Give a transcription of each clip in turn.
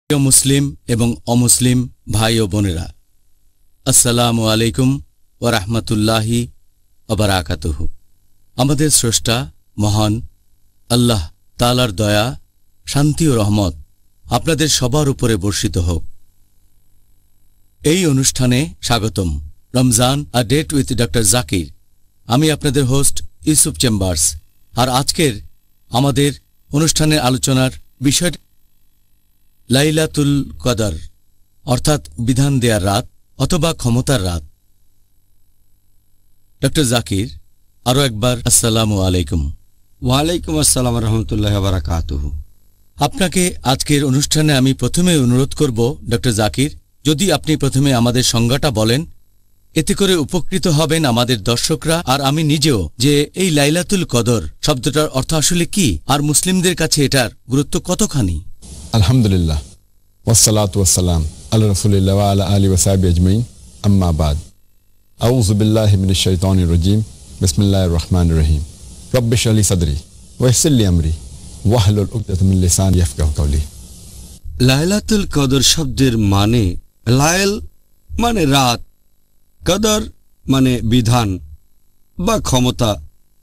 প্রিয় মুসলিম এবং অমুসলিম ভাই ও বোনেরা, আসসালামু আলাইকুম ওয়া রাহমাতুল্লাহি ওয়া বারাকাতুহু। আমাদের স্রষ্টা মহান আল্লাহ তাআলার দয়া, শান্তি ও রহমত আপনাদের সবার উপরে বর্ষিত হোক। এই অনুষ্ঠানে স্বাগতম। Ramzan a date with doctor Zakir. আমি আপনাদের হোস্ট ইউসুফ চেম্বার্স। আর আজকের আমাদের অনুষ্ঠানের আলোচনার বিষয় লাইলাতুল কদর, অর্থাৎ বিধান দেয়ার রাত অথবা ক্ষমতার রাত। ডক্টর জাকির, আরও একবার আসসালামু আলাইকুম। ওয়ালাইকুম আসসালাম রহমতুল্লাহ বারাকাতুহু। আপনাকে আজকের অনুষ্ঠানে আমি প্রথমে অনুরোধ করব ডক্টর জাকির, যদি আপনি প্রথমে আমাদের সংজ্ঞাটা বলেন, এতে করে উপকৃত হবেন আমাদের দর্শকরা আর আমি নিজেও, যে এই লাইলাতুল কদর শব্দটার অর্থ আসলে কি আর মুসলিমদের কাছে এটার গুরুত্ব কতখানি। আলহামদুলিল্লাহ, ওয়াসসালাতু ওয়াসসালাম আলা রাসূলিল্লাহ ওয়া আলা আলিহি ওয়া সাহবিহি আজমাইন, আম্মা বাদ। আউযু বিল্লাহি মিনাশ শাইতানির রাজীম, বিসমিল্লাহির রহমানির রহিম। রব্বি ইশরাহ লি সাদরি ওয়া ইয়াসসির লি আমরি ওয়াহলুল উকদাতাম মিন লিসানি ইয়াফকাহু কাওলি। লাইলাতুল কদর শব্দের মানে, লাইল মানে রাত, কদর মানে বিধান বা ক্ষমতা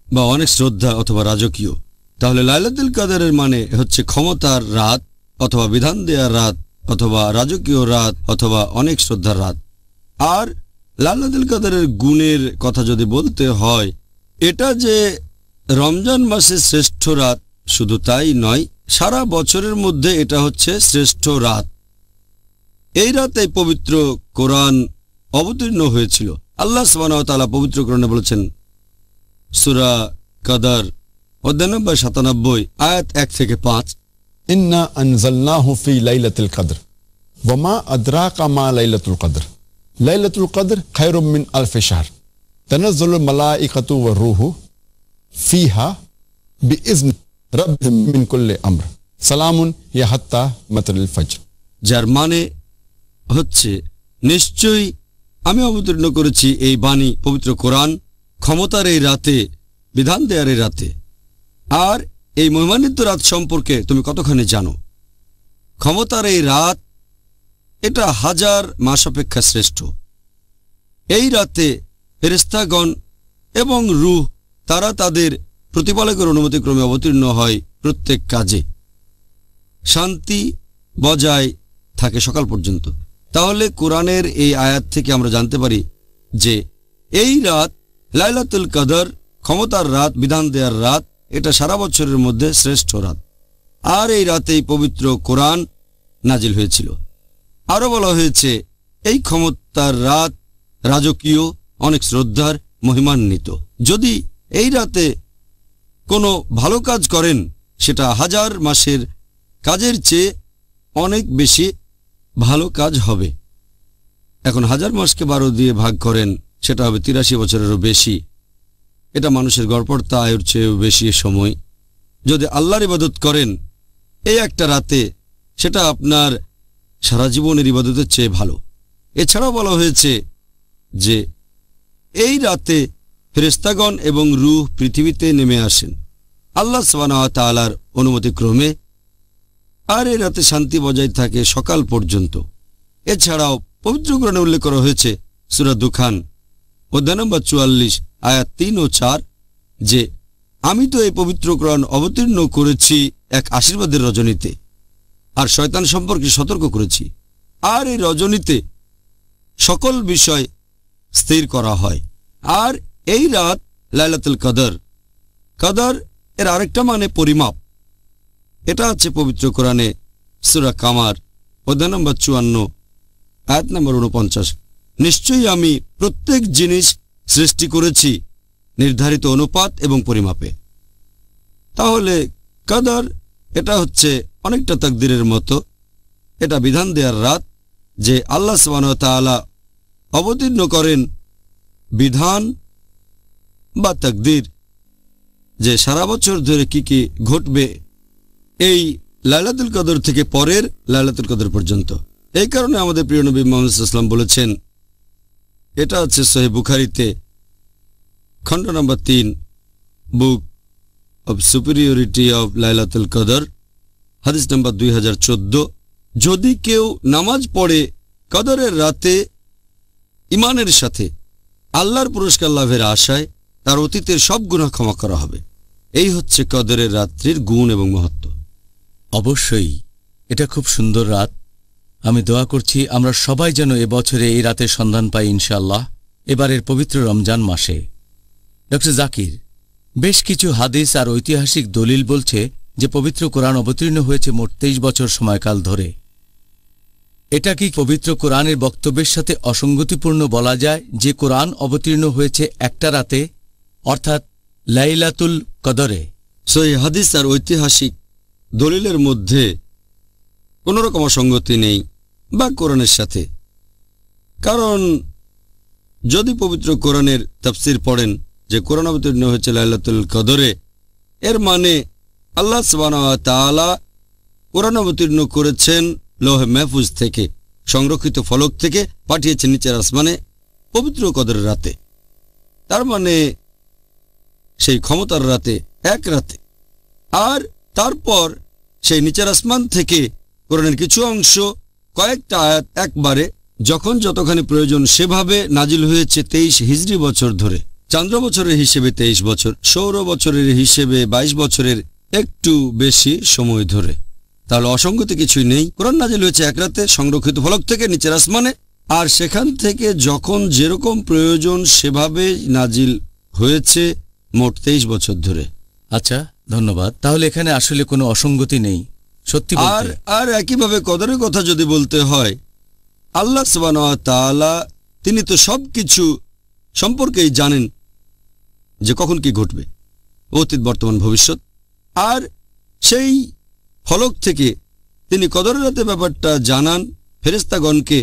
বা অনেক শ্রদ্ধা অথবা রাজকীয়। তাহলে লাইলাতুল কদরের মানে হচ্ছে ক্ষমতার রাত অথবা বিধান দেওয়ার রাত অথবা রাজকীয় রাত অথবা অনেক শ্রদ্ধার রাত। আর লাইলাতুল কদরের গুণের কথা যদি বলতে হয়, এটা যে রমজান মাসের শ্রেষ্ঠ রাত শুধু তাই নয়, সারা বছরের মধ্যে এটা হচ্ছে শ্রেষ্ঠ রাত। এই রাতে পবিত্র কোরআন অবতীর্ণ হয়েছিল। আল্লাহ সুবহানাহু ওয়া তাআলা পবিত্র কোরআনে বলেছেন, সূরা কদর অধ্যায় নম্বর 97 আয়াত 1 থেকে 5, ইন্না আনজালনাহু ফি লাইলাতুল কদর ওয়া মা আদরাকা মা লাইলাতুল কদর লাইলাতুল কদর খায়রুম মিন আলফি শাহর তানাজ্জালুল মালাইকাতু ওয়ার রূহু ফিহা বিইذن রাব্বিহিম মিন কুল্লি আমর সালামুন হিয়া হাত্তা মাতলাল ফজর। যার মানে হচ্ছে, নিশ্চয়ই আমি অবতীর্ণ করেছি এই বাণী পবিত্র কোরআন ক্ষমতার এই রাতে, বিধান দেয়ার এই রাতে। আর এই মহিমান্বিত রাত সম্পর্কে তুমি কতখানি জানো? ক্ষমতার এই রাত এটা 1000 মাস অপেক্ষা শ্রেষ্ঠ। এই রাতে ফেরেশতাগণ এবং রূহ তারা তাদের প্রতিপালকের অনুমতিক্রমে অবতীর্ণ হয় প্রত্যেক কাজে। শান্তি বজায় থাকে সকাল পর্যন্ত। তাহলে কোরআনের এই আয়াত থেকে আমরা জানতে পারি যে এই রাত লাইলাতুল কদর, ক্ষমতার রাত, বিধান দেওয়ার রাত, এটা সারা বছরের মধ্যে শ্রেষ্ঠ রাত। আর এই রাতেই পবিত্র কোরআন নাজিল হয়েছিল। আরও বলা হয়েছে, এই ক্ষমতার রাত রাজকীয়, অনেক শ্রদ্ধার, মহিমান্বিত। যদি এই রাতে কোনো ভালো কাজ করেন, সেটা 1000 মাসের কাজের চেয়ে অনেক বেশি ভালো কাজ হবে। এখন 1000 মাসকে 12 দিয়ে ভাগ করেন, সেটা হবে 83 বছরেরও বেশি। এটা মানুষের গড়পড়তা আয়ুর চেয়েও বেশি সময়। যদি আল্লাহর ইবাদত করেন এই একটা রাতে, সেটা আপনার সারা জীবনের ইবাদতের চেয়ে ভালো। এছাড়াও বলা হয়েছে যে এই রাতে ফেরেশতাগণ এবং রূহ পৃথিবীতে নেমে আসেন আল্লাহ সুবহানাহু ওয়া তাআলার অনুমতিক্রমে। আর এই রাতে শান্তি বজায় থাকে সকাল পর্যন্ত। এছাড়াও পবিত্র কোরআনে উল্লেখ করা হয়েছে সূরা দুখান অধ্যায় নম্বর 44 আয়াত 3 ও 4, যে আমি তো এই পবিত্র কোরআন অবতীর্ণ করেছি এক আশীর্বাদের রজনীতে, আর শয়তান সম্পর্কে সতর্ক করেছি। আর এই রজনীতে সকল বিষয় স্থির করা হয়। আর এই রাত লাইলাতুল কদর। কদর এর আরেকটা মানে পরিমাপ। এটা আছে পবিত্র কোরআনে সূরা কামার অধ্যায় নম্বর 54 আয়াত নম্বর 49, নিশ্চয়ই আমি প্রত্যেক জিনিস সৃষ্টি করেছি নির্ধারিত অনুপাত এবং পরিমাপে। তাহলে কদর এটা হচ্ছে অনেকটা তাকদীরের মতো। এটা বিধান দেওয়ার রাত, যে আল্লাহ সুবহানাহু ওয়া তাআলা অবতীর্ণ করেন বিধান বা তাকদীর, যে সারা বছর ধরে কি কি ঘটবে এই লাইলাতুল কদর থেকে পরের লাইলাতুল কদর পর্যন্ত। এই কারণে আমাদের প্রিয় নবী মুহাম্মদ সাল্লাল্লাহু আলাইহি ওয়াসাল্লাম বলেছেন, এটা আছে সহিহ বুখারীতে খণ্ড নম্বর 3, বুক অব সুপিরিয়রিটি অব লাইলাতুল কদর, হাদিস নম্বর 2014, যদি কেউ নামাজ পড়ে কদরের রাতে ইমানের সাথে আল্লাহর পুরস্কার লাভের আশায়, তার অতীতের সব গুনাহ ক্ষমা করা হবে। এই হচ্ছে কদরের রাত্রির গুণ এবং মহত্ব। অবশ্যই এটা খুব সুন্দর রাত। আমি দোয়া করছি আমরা সবাই যেন এবছরে এই রাতের সন্ধান পাই ইনশাআল্লাহ, এবারের পবিত্র রমজান মাসে। ডক্টর জাকির, বেশ কিছু হাদিস আর ঐতিহাসিক দলিল বলছে যে পবিত্র কোরআন অবতীর্ণ হয়েছে মোট 23 বছর সময়কাল ধরে। এটা কি পবিত্র কোরআনের বক্তব্যের সাথে অসঙ্গতিপূর্ণ বলা যায় যে কোরআন অবতীর্ণ হয়েছে একটা রাতে, অর্থাৎ লাইলাতুল কদরে? সহিহ হাদিস আর ঐতিহাসিক দলিলের মধ্যে কোনো রকম অসঙ্গতি নেই বা কোরআনের সাথে। কারণ যদি পবিত্র কোরআনের তাফসীর পড়েন যে কোরআন অবতীর্ণ হয়েছে লাইলাতুল কদরে, এর মানে আল্লাহ সুবহানাহু ওয়া তাআলা কোরআন অবতীর্ণ করেছেন লৌহে মাহফুজ থেকে, সংরক্ষিত ফলক থেকে পাঠিয়েছেন নিচের আসমানে পবিত্র কদরের রাতে। তার মানে সেই ক্ষমতার রাতে, এক রাতে। আর তারপর সেই নিচের আসমান থেকে কোরআনের কিছু অংশ, কয়েকটা আয়াত একবারে যখন যতখানি প্রয়োজন সেভাবে নাজিল হয়েছে 23 হিজরি বছর ধরে। চান্দ্র বছরের হিসেবে 23 বছর, সৌর বছরের হিসেবে 22 বছরের একটু বেশি সময় ধরে। তাহলে অসঙ্গতি কিছুই নেই। কোরআন নাজিল হয়েছে এক রাতে সংরক্ষিত ফলক থেকে নিচের আসমানে, আর সেখান থেকে যখন যেরকম প্রয়োজন সেভাবে নাজিল হয়েছে মোট 23 বছর ধরে। আচ্ছা, ধন্যবাদ। তাহলে এখানে আসলে কোনো অসঙ্গতি নেই সত্যি বলতে। আর একইভাবে কদরের কথা যদি বলতে হয়, আল্লাহ সুবহানাহু ওয়া তাআলা তিনি তো সবকিছু সম্পর্কেই জানেন যে কখন কি ঘটবে, অতীত বর্তমান ভবিষ্যৎ। আর সেই ফলক থেকে তিনি কদরের রাতে ব্যাপারটা জানান ফেরেশতাগণকে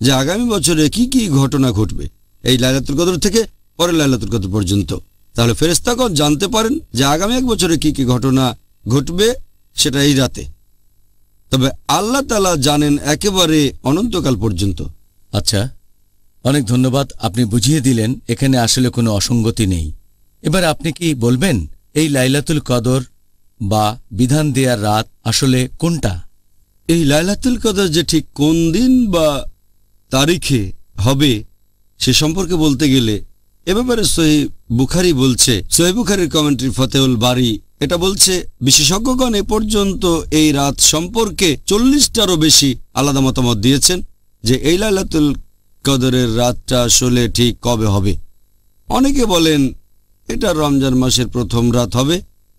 যে আগামী বছরে কি কি ঘটনা ঘটবে, এই লাইলাতুল কদর থেকে পরের লাইলাতুল কদর পর্যন্ত। তাহলে ফেরেশতাগণ জানতে পারেন যে আগামী এক বছরে কি কি ঘটনা ঘটবে সেটা এই রাতে। তবে আল্লাহ তাআলা জানেন একেবারে অনন্তকাল পর্যন্ত। আচ্ছা, অনেক ধন্যবাদ, আপনি বুঝিয়ে দিলেন এখানে আসলে কোনো অসঙ্গতি নেই। এবার আপনি কি বলবেন এই লাইলাতুল কদর বা বিধান দেয়ার রাত আসলে কোনটা? এই লাইলাতুল কদর যে ঠিক কোন দিন বা তারিখে হবে সে সম্পর্কে বলতে গেলে এ ব্যাপারে সহিহ বুখারী বলছে, সহিহ বুখারীর কমেন্ট্রি ফতেহুল বারী এটা বলছে, বিশেষজ্ঞগণ এ পর্যন্ত এই রাত সম্পর্কে 40টারও বেশি আলাদা মতামত দিয়েছেন যে এই লাইলাতুল কদরের রাতটা আসলে ঠিক কবে হবে। অনেকে বলেন এটা রমজান মাসের প্রথম রাত হবে,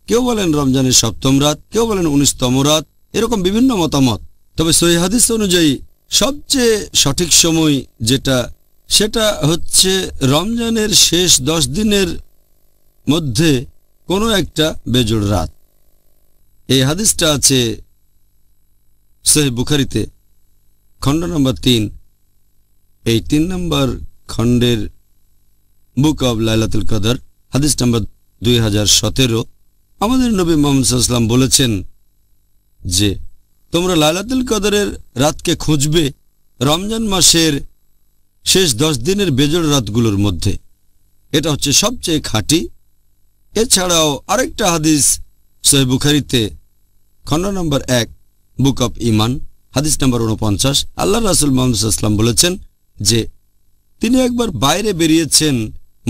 কেউ বলেন রমজানের 7ম রাত, কেউ বলেন 19তম রাত, এরকম বিভিন্ন মতামত। তবে সহিহ হাদিস অনুযায়ী সবচেয়ে সঠিক সময় যেটা, সেটা হচ্ছে রমজানের শেষ 10 দিনের মধ্যে কোনো একটা বেজোড় রাত। এই হাদিসটা আছে সহিহ বুখারীতে খণ্ড নম্বর 3, এই 3 নম্বর খণ্ডের বুক অব লাইলাতুল কদর, হাদিস নম্বর 2017। আমাদের নবী মুহাম্মদ সাল্লাল্লাহু আলাইহি ওয়াসাল্লাম বলেছেন যে তোমরা লাইলাতুল কদরের রাতকে খুঁজবে রমজান মাসের শেষ 10 দিনের বেজোড় রাতগুলোর মধ্যে। এটা হচ্ছে সবচেয়ে খাঁটি। এছাড়াও আরেকটা হাদিস সহিহ বুখারীতে খণ্ড নম্বর 1 বুক অব ঈমান, হাদিস নম্বর 49, আল্লাহ রাসূল মুহাম্মদ সাল্লাল্লাহু আলাইহি ওয়াসাল্লাম বলেছেন যে তিনি একবার বাইরে বেরিয়েছেন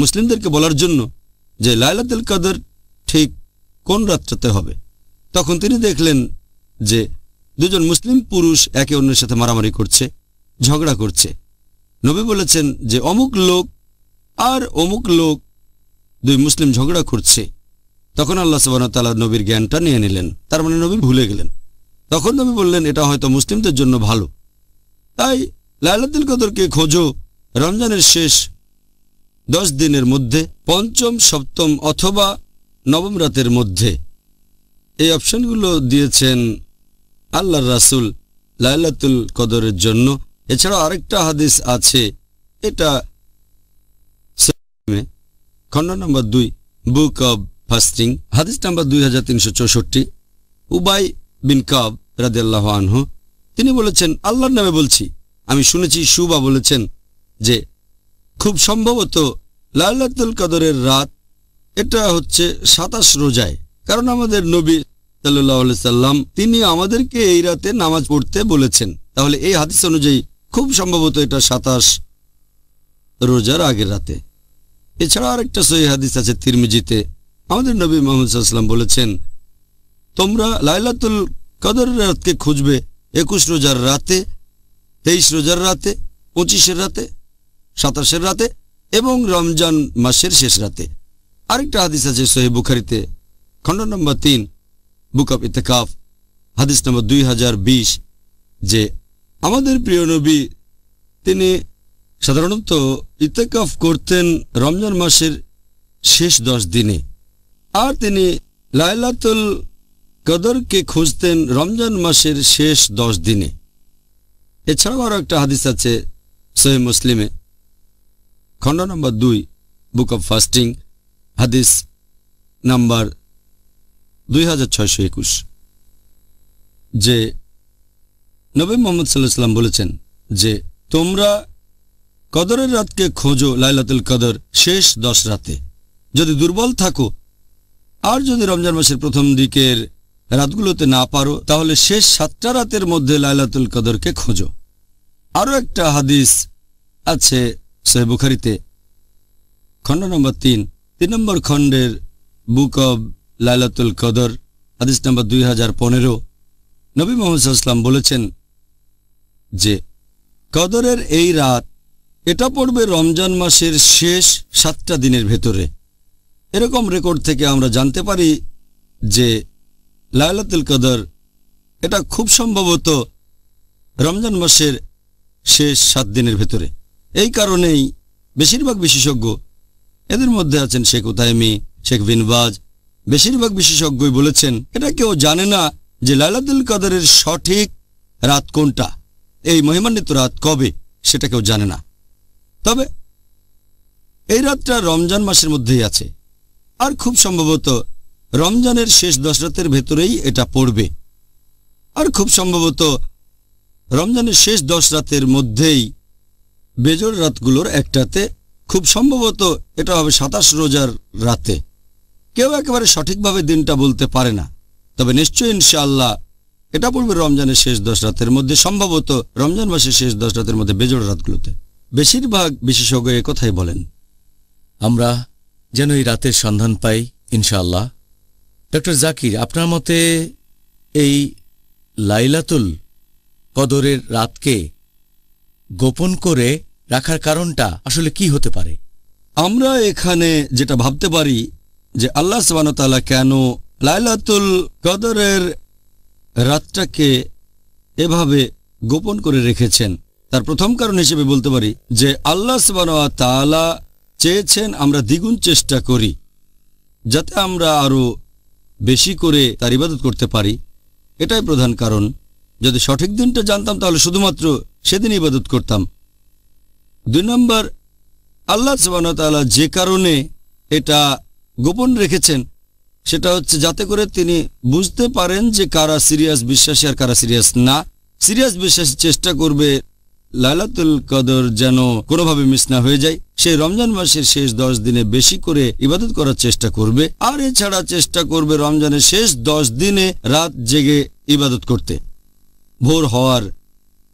মুসলিমদেরকে বলার জন্য যে লাইলাতুল কদর ঠিক কোন রাতটাতে হবে। তখন তিনি দেখলেন যে 2 জন মুসলিম পুরুষ একে অন্যের সাথে মারামারি করছে, ঝগড়া করছে। নবী বলেছেন যে অমুক লোক আর অমুক লোক 2 মুসলিম ঝগড়া করছে। তখন আল্লাহ সুবহানাহু ওয়া তাআলা নবীর জ্ঞানটা নিয়ে নিলেন, তার মানে নবী ভুলে গেলেন। তখন নবী বললেন এটা হয়তো মুসলিমদের জন্য ভালো, তাই লাইলাতুল কদরকে খোঁজো রমজানের শেষ 10 দিনের মধ্যে, 5ম, 7ম অথবা 9ম রাতের মধ্যে। এই অপশনগুলো দিয়েছেন আল্লাহর রাসূল লাইলাতুল কদরের জন্য। এছাড়াও আরেকটা হাদিস আছে, এটা খণ্ড নম্বর 2 বুক অব ফাস্টিং, হাদিস নাম্বার 2364। উবাই বিন কাব রাদিয়াল্লাহু আনহু তিনি বলেছেন, আল্লাহর নামে বলছি, আমি শুনেছি শুবা বলেছেন যে খুব সম্ভবত লাইলাতুল কদরের রাত এটা হচ্ছে 27 রোজায়। কারণ আমাদের নবী সাল্লাল্লাহু আলাইহি সাল্লাম তিনি আমাদেরকে এই রাতে নামাজ পড়তে বলেছেন। তাহলে এই হাদিস অনুযায়ী খুব সম্ভবত এটা 27 রোজার আগের রাতে। এছাড়া আরেকটা সহিহ হাদিস আছে তিরমিজিতে। আমাদের নবী মুহাম্মদ সাল্লাল্লাহু আলাইহি ওয়াসাল্লাম বলেছেন, তোমরা লাইলাতুল কদরের রাতকে খুঁজবে 21 রোজার রাতে, 23 রোজার রাতে, 25-এর রাতে, 27-এর রাতে এবং রমজান মাসের শেষ রাতে। আরেকটা হাদিস আছে সহিহ বুখারীতে, খণ্ড নম্বর 3, বুক অফ ইতিকাফ, হাদিস নম্বর 2020, যে আমাদের প্রিয় নবী তিনি সাধারণত ইতিকাফ করতেন রমজান মাসের শেষ 10 দিনে, আর তিনি লাইলাতুল কদরকে খুঁজতেন রমজান মাসের শেষ 10 দিনে। এছাড়াও আরও একটা হাদিস আছে সহিহ মুসলিমে, খণ্ড নম্বর 2, বুক অফ ফাস্টিং, হাদিস নাম্বার 2621, যে নবী মুহাম্মদ সাল্লাল্লাহু আলাইহি ওয়াসাল্লাম বলেছেন যে তোমরা কদরের রাতকে খোঁজো লাইলাতুল কদর শেষ 10 রাতে। যদি দুর্বল থাকো আর যদি রমজান মাসের প্রথম দিকের রাতগুলোতে না পারো তাহলে শেষ 7টা রাতের মধ্যে লাইলাতুল কদরকে খোঁজো। আরও একটা হাদিস আছে সহিহ বুখারীতে, খণ্ড নম্বর 3 নম্বর খণ্ডের বুক অব লাইলাতুল কদর, হাদিস নম্বর 2015। নবী মুহাম্মদ সাল্লাল্লাহু আলাইহি ওয়াসাল্লাম বলেছেন যে কদরের এই রাত এটা পড়বে রমজান মাসের শেষ 7টা দিনের ভেতরে। এরকম রেকর্ড থেকে আমরা জানতে পারি যে লাইলাতুল কদর এটা খুব সম্ভবত রমজান মাসের শেষ 7 দিনের ভেতরে। এই কারণেই বেশিরভাগ বিশেষজ্ঞ, এদের মধ্যে আছেন শেখ উতাইমি, শেখ বিন বাজ, বেশিরভাগ বিশেষজ্ঞই বলেছেন এটা কেউ জানে না যে লাইলাতুল কদরের সঠিক রাত কোনটা, এই মহিমান্বিত রাত কবে, সেটা কেউ জানে না। তবে এই রাতটা রমজান মাসের মধ্যেই আছে, আর খুব সম্ভবত রমজানের শেষ 10 রাতের ভেতরেই এটা পড়বে, আর খুব সম্ভবত রমজানের শেষ 10 রাতের মধ্যেই বেজোড় রাতগুলোর একটাতে, খুব সম্ভবত এটা হবে 27 রোজার রাতে। কেউ একেবারে সঠিকভাবে দিনটা বলতে পারে না, তবে নিশ্চয়ই ইনশাআল্লাহ এটা পড়বে রমজানের শেষ 10 রাতের মধ্যে, সম্ভবত রমজান মাসের শেষ 10 রাতের মধ্যে বেজোড় রাতগুলোতে। বেশিরভাগ বিশেষজ্ঞ একথাই বলেন। আমরা যেন এই রাতের সন্ধান পাই ইনশাআল্লাহ। ডক্টর জাকির, আপনার মতে এই লাইলাতুল কদরের রাতকে গোপন করে রাখার কারণটা আসলে কি হতে পারে? আমরা এখানে যেটা ভাবতে পারি যে আল্লাহ সুবহানাহু ওয়া তাআলা কেন লাইলাতুল কদরের রাতটাকে এভাবে গোপন করে রেখেছেন, তার প্রথম কারণ হিসেবে বলতে পারি যে আল্লাহ সুবহানাহু ওয়া তাআলা চেয়েছেন আমরা দ্বিগুণ চেষ্টা করি যাতে আমরা আরো বেশি করে তার ইবাদত করতে পারি। এটাই প্রধান কারণ। যদি সঠিক দিনটা জানতাম তাহলে শুধুমাত্র সেদিন ইবাদত করতাম। 2 নম্বর, আল্লাহ সুবহানাহু ওয়া তাআলা যে কারণে এটা গোপন রেখেছেন সেটা হচ্ছে যাতে করে তিনি বুঝতে পারেন যে কারা সিরিয়াস বিশ্বাসী আর কারা সিরিয়াস না। সিরিয়াস বিশ্বাসী চেষ্টা করবে লাইলাতুল কদর যেন কোনোভাবে মিস না হয়ে যায়, সেই রমজান মাসের শেষ 10 দিনে বেশি করে ইবাদত করার চেষ্টা করবে, আর এছাড়া চেষ্টা করবে রমজানের শেষ 10 দিনে রাত জেগে ইবাদত করতে ভোর হওয়ার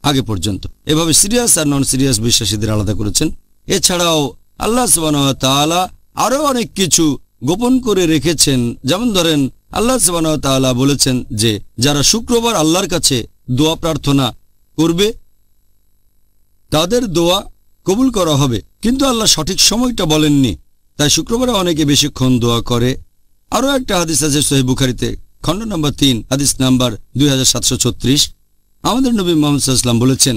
আগে পর্যন্ত। এভাবে সিরিয়াস আর নন সিরিয়াস বিশ্বাসীদের আলাদা করেছেন। এছাড়াও আল্লাহ সুবহানাহু ওয়া তাআলা আরো অনেক কিছু গোপন করে রেখেছেন। যেমন ধরেন, আল্লাহ সুবহানাহু ওয়া তাআলা বলেছেন যে যারা শুক্রবার আল্লাহর কাছে দোয়া প্রার্থনা করবে তাদের দোয়া কবুল করা হবে, কিন্তু আল্লাহ সঠিক সময়টা বলেননি, তাই শুক্রবারে অনেকে বেশিক্ষণ দোয়া করে। আরও একটা হাদিস আছে সহিহ বুখারীতে, খণ্ড নম্বর 3, হাদিস নাম্বার 2736। আমাদের নবী মুহাম্মদ সাল্লাল্লাহু আলাইহি ওয়াসাল্লাম বলেছেন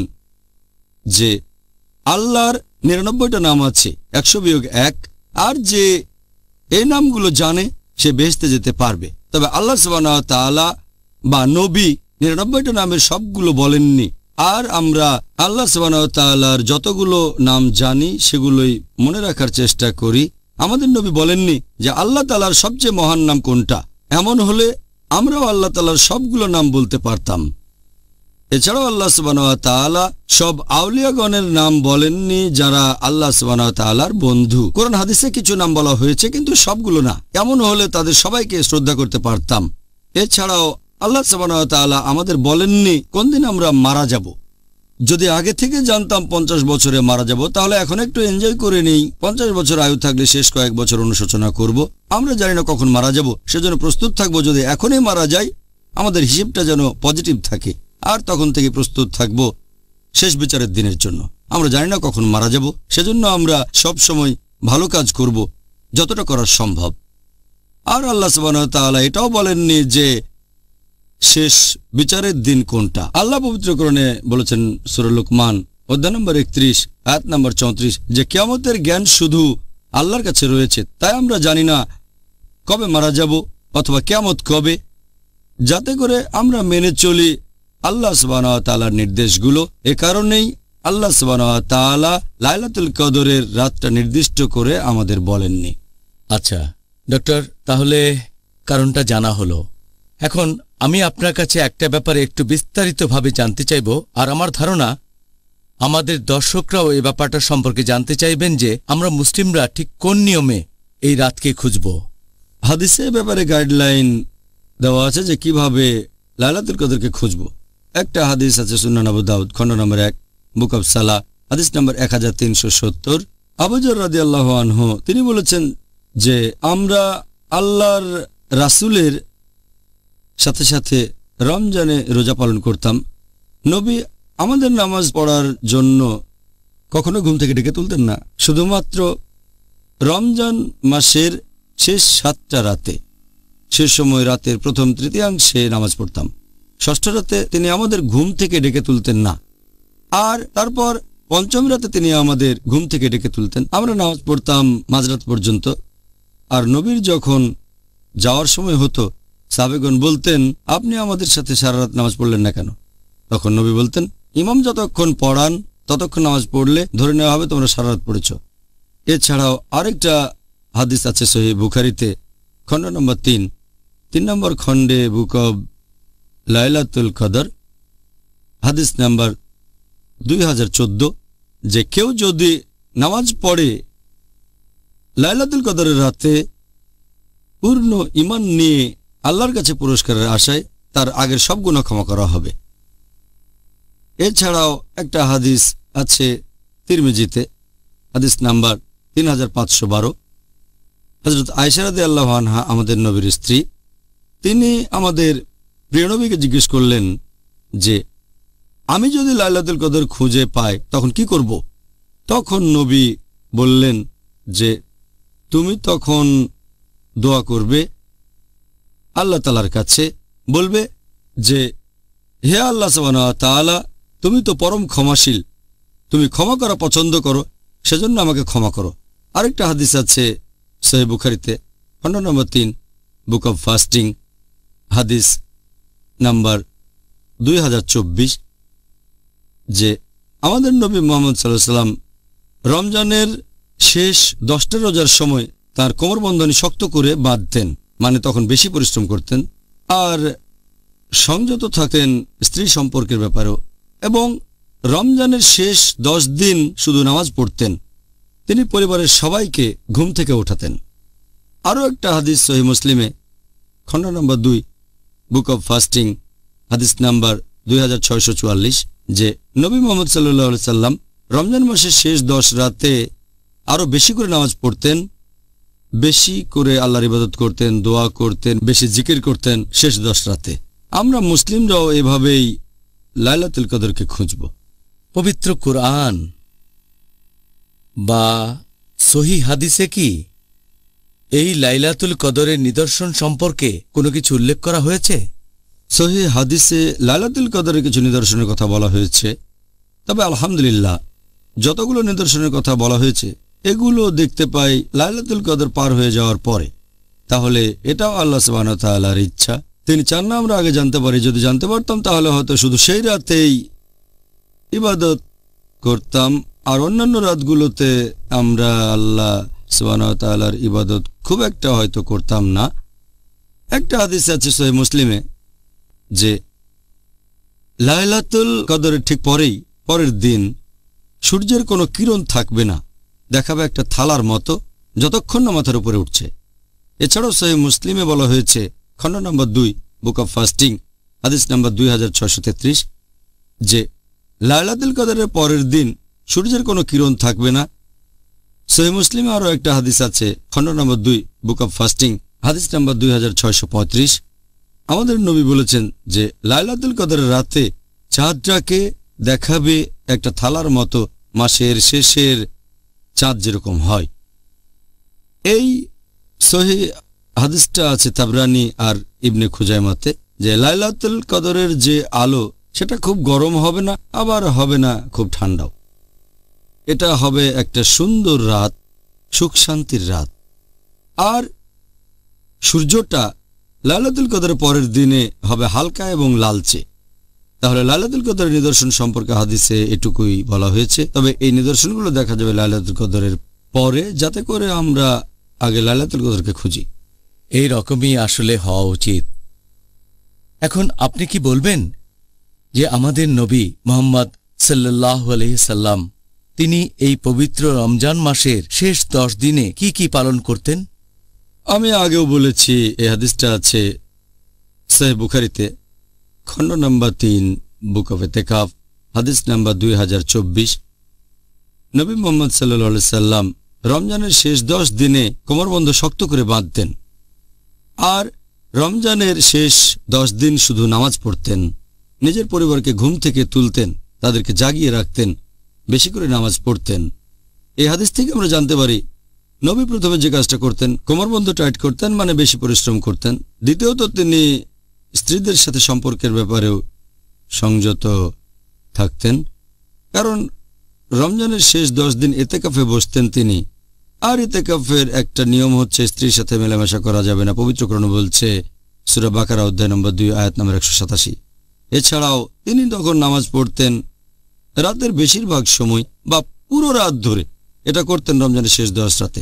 যে আল্লাহর 99টা নাম আছে 100-1, আর যে এই নামগুলো জানে সে বেহেশতে যেতে পারবে। তবে আল্লাহ সুবহানাহু ওয়া তাআলা বা নবী 99টা নামের সবগুলো বলেননি, আর আমরা আল্লাহ সুবহানাহু ওয়া তাআলার যতগুলো নাম জানি সেগুলোই মনে রাখার চেষ্টা করি। আমাদের নবী বলেননি যে আল্লাহ তাআলার সবচেয়ে মহান নাম কোনটা, এমন হলে আমরাও আল্লাহ তাআলার সবগুলো নাম বলতে পারতাম। এছাড়াও আল্লাহ সুবহানাহু ওয়া তাআলা সব আউলিয়াগণের নাম বলেননি যারা আল্লাহ সুবহানাহু ওয়া তাআলার বন্ধু। কোরআন হাদিসে কিছু নাম বলা হয়েছে কিন্তু সবগুলো না, এমন হলে তাদের সবাইকে শ্রদ্ধা করতে পারতাম। এছাড়াও আল্লাহ সুবহানাহু ওয়া তাআলা আমাদের বলেননি কোন দিন আমরা মারা যাব। যদি আগে থেকে জানতাম 50 বছরে মারা যাব, তাহলে এখন একটু এনজয় করে নেই। 50 বছর আয়ু থাকলে শেষ কয়েক বছর অনুশোচনা করব। আমরা জানি না কখন মারা যাব, সেজন্য প্রস্তুত থাকবো। যদি এখনই মারা যাই, আমাদের হিসেবটা যেন পজিটিভ থাকে, আর তখন থেকে প্রস্তুত থাকব শেষ বিচারের দিনের জন্য। আমরা জানি না কখন মারা যাব, সেজন্য আমরা সব সময় ভালো কাজ করব যতটা করা সম্ভব। আর আল্লাহ সুবহানাহু ওয়া তাআলা এটাও বলেননি যে শেষ বিচারের দিন কোনটা। আল্লাহ পবিত্র কোরআনে বলেছেন সূরা লুকমান অধ্যায় নম্বর 31 আয়াত নম্বর 34 যে কিয়ামতের জ্ঞান শুধু আল্লাহর কাছে রয়েছে। তাই আমরা জানি না কবে মারা যাব অথবা কিয়ামত কবে, যাতে করে আমরা মেনে চলি আল্লাহ সুবহানাহু ওয়া তাআলার নির্দেশগুলো। এ কারণেই আল্লাহ সুবহানাহু ওয়া তাআলা লাইলাতুল কদরের রাতটা নির্দিষ্ট করে আমাদের বলেননি। আচ্ছা ডক্টর, তাহলে কারণটা জানা হলো। এখন আমি আপনার কাছে একটা ব্যাপারে একটু বিস্তারিতভাবে জানতে চাইব, আর আমার ধারণা আমাদের দর্শকরাও এই ব্যাপারটা সম্পর্কে জানতে চাইবেন যে আমরা মুসলিমরা ঠিক কোন নিয়মে এই রাতকে খুঁজব। হাদিসে ব্যাপারে গাইডলাইন দেওয়া আছে যে কিভাবে লাইলাতুল কদরকে খুঁজব। একটা হাদিস আছে সুনান আবু দাউদ খণ্ড নম্বর 1 বুক অব সালাহ হাদিস নম্বর 1370। আবু যর রাদিয়াল্লাহু আনহু তিনি বলেছেন যে আমরা আল্লাহর রাসূলের সাথে সাথে রমজানে রোজা পালন করতাম। নবী আমাদের নামাজ পড়ার জন্য কখনো ঘুম থেকে ডেকে তুলতেন না, শুধুমাত্র রমজান মাসের শেষ 7টা রাতে, সে সময় রাতের প্রথম তৃতীয়াংশে নামাজ পড়তাম। ষষ্ঠ রাতে তিনি আমাদের ঘুম থেকে ডেকে তুলতেন না, আর তারপর পঞ্চম রাতে তিনি আমাদের ঘুম থেকে ডেকে তুলতেন। আমরা নামাজ পড়তাম মাঝরাত পর্যন্ত। আর নবীর যখন যাওয়ার সময় হতো, সাহাবেগণ বলতেন, আপনি আমাদের সাথে সারা রাত নামাজ পড়লেন না কেন? তখন নবী বলতেন, ইমাম যতক্ষণ পড়ান ততক্ষণ নামাজ পড়লে ধরে নেওয়া হবে তোমরা সারা রাত পড়েছ। এছাড়াও আরেকটা হাদিস আছে সহিহ বুখারীতে খণ্ড নম্বর 3 নম্বর খণ্ডে বুক অব লাইলাতুল কদর হাদিস নাম্বার 2014 যে কেউ যদি নামাজ পড়ে লাইলাতুল কদরের রাতে পূর্ণ ঈমান নিয়ে আল্লাহর কাছে পুরস্কারের আশায়, তার আগের সব গুনাহ ক্ষমা করা হবে। এছাড়াও একটা হাদিস আছে তিরমিজিতে হাদিস নাম্বার 3512। হযরত আয়েশা রাদিয়াল্লাহু আনহা আমাদের নবীর স্ত্রী, তিনি আমাদের প্রিয় নবীকে জিজ্ঞেস করলেন যে আমি যদি লাইলাতুল কদর খুঁজে পাই তখন কি করব? তখন নবী বললেন যে তুমি তখন দোয়া করবে আল্লাহ তাআলার কাছে, বলবে যে হে আল্লাহ সুবহানাহু ওয়া তাআলা, তুমি তো পরম ক্ষমাশীল, তুমি ক্ষমা করা পছন্দ করো, সেজন্য আমাকে ক্ষমা করো। আরেকটা হাদিস আছে সহিহ বুখারীতে খণ্ড নম্বর 3 বুক অব ফাস্টিং হাদিস নাম্বার 2024 যে আমাদের নবী মুহাম্মদ সাল্লাল্লাহু আলাইহি ওয়াসাল্লাম রমজানের শেষ 10টা রোজার সময় তার কোমরবন্ধনী শক্ত করে বাঁধতেন, মানে তখন বেশি পরিশ্রম করতেন, আর সংযত থাকতেন স্ত্রী সম্পর্কের ব্যাপারেও, এবং রমজানের শেষ 10 দিন শুধু নামাজ পড়তেন। তিনি পরিবারের সবাইকে ঘুম থেকে ওঠাতেন। আরও একটা হাদিস সহিহ মুসলিমে খণ্ড নম্বর 2 বুক অব ফাস্টিং হাদিস নাম্বার 2644 যে নবী মুহাম্মদ সাল্লাল্লাহু আলাইহি সাল্লাম রমজান মাসের শেষ 10 রাতে আরও বেশি করে নামাজ পড়তেন, বেশি করে আল্লাহর ইবাদত করতেন, দোয়া করতেন, বেশি জিকির করতেন শেষ 10 রাতে। আমরা মুসলিমরাও এভাবেই লাইলাতুল কদরকে খুঁজব। পবিত্র কুরআন বা সহিহ হাদিসে কি এই লাইলাতুল কদরের নিদর্শন সম্পর্কে কোনো কিছু উল্লেখ করা হয়েছে? সহিহ হাদিসে লাইলাতুল কদরের কিছু নিদর্শনের কথা বলা হয়েছে, তবে আলহামদুলিল্লাহ যতগুলো নিদর্শনের কথা বলা হয়েছে এগুলো দেখতে পাই লাইলাতুল কদর পার হয়ে যাওয়ার পরে। তাহলে এটাও আল্লাহ সুবহানাহু ওয়া তাআলার ইচ্ছা, তিনি চান না আমরা আগে জানতে পারি। যদি জানতে পারতাম তাহলে হয়তো শুধু সেই রাতেই ইবাদত করতাম, আর অন্যান্য রাতগুলোতে আমরা আল্লাহ সুবহানাহু ওয়া তাআলার ইবাদত খুব একটা হয়তো করতাম না। একটা হাদিস আছে সহিহ মুসলিমে যে লাইলাতুল কদরের ঠিক পরের দিন সূর্যের কোনো কিরণ থাকবে না, দেখাবে একটা থালার মতো যতক্ষণ না মাথার উপরে উঠছে। এছাড়াও সহিহ মুসলিমে বলা হয়েছে খণ্ড নম্বর 2 বুক অব ফাস্টিং, হাদিস নাম্বার 2633, যে লাইলাতুল কদরের পরের দিন সূর্যের কোনো কিরণ থাকবে না। সহিহ মুসলিমে আরও একটা হাদিস আছে, খণ্ড নম্বর 2, বুক অব ফাস্টিং, হাদিস নাম্বার 2635। আমাদের নবী বলেছেন যে লাইলাতুল কদরের রাতে চাঁদটাকে দেখাবে একটা থালার মতো, মাসের শেষের চাঁদ যেরকম হয়। এই সহিহ হাদিসটা আছে তাবরানি আর ইবনে খুজাইমাতে, যে লাইলাতুল কদরের যে আলো সেটা খুব গরম হবে না, আবার হবে না খুব ঠান্ডাও। এটা হবে একটা সুন্দর রাত, সুখ শান্তির রাত। আর সূর্যটা লাইলাতুল কদরের পরের দিনে হবে হালকা এবং লালচে। তাহলে লাইলাতুল কদরের নিদর্শন সম্পর্কে হাদিসে এটুকুই বলা হয়েছে। তবে এই নিদর্শনগুলো দেখা যাবে লাইলাতুল কদরের পরে, যাতে করে আমরা আগে লাইলাতুল কদরকে খুঁজি। এই রকমই আসলে হওয়া উচিত। এখন আপনি কি বলবেন যে আমাদের নবী মুহাম্মদ সাল্লাল্লাহু আলাইহি সাল্লাম তিনি এই পবিত্র রমজান মাসের শেষ 10 দিনে কি কি পালন করতেন? আমি আগেও বলেছি, এই হাদিসটা আছে সহিহ বুখারীতে, খণ্ড নম্বর 3, বুক অফ ইতিকাফ, হাদিস নাম্বার 2024। নবী মুহাম্মদ সাল্লাল্লাহু আলাইহি সাল্লাম রমজানের শেষ 10 দিনে কোমরবন্ধ শক্ত করে বাঁধতেন, আর রমজানের শেষ 10 দিন শুধু নামাজ পড়তেন। নিজের পরিবারকে ঘুম থেকে তুলতেন, তাদেরকে জাগিয়ে রাখতেন, বেশি করে নামাজ পড়তেন। এই হাদিস থেকে আমরা জানতে পারি নবী প্রথমে যে কাজটা করতেন, কোমরবন্ধ টাইট করতেন, মানে বেশি পরিশ্রম করতেন। দ্বিতীয়ত তিনি স্ত্রীদের সাথে সম্পর্কের ব্যাপারেও সংযত থাকতেন, কারণ রমজানের শেষ 10 দিন ইতিকাফে বসতেন তিনি। আর ইতিকাফের একটা নিয়ম হচ্ছে স্ত্রীর সাথে মেলামেশা করা যাবে না। পবিত্র কোরআন বলছে সূরা বাকারা অধ্যায় নম্বর 2, আয়াত নম্বর 187। এছাড়াও তিনি তখন নামাজ পড়তেন রাতের বেশিরভাগ সময় বা পুরো রাত ধরে। এটা করতেন রমজানের শেষ 10 রাতে।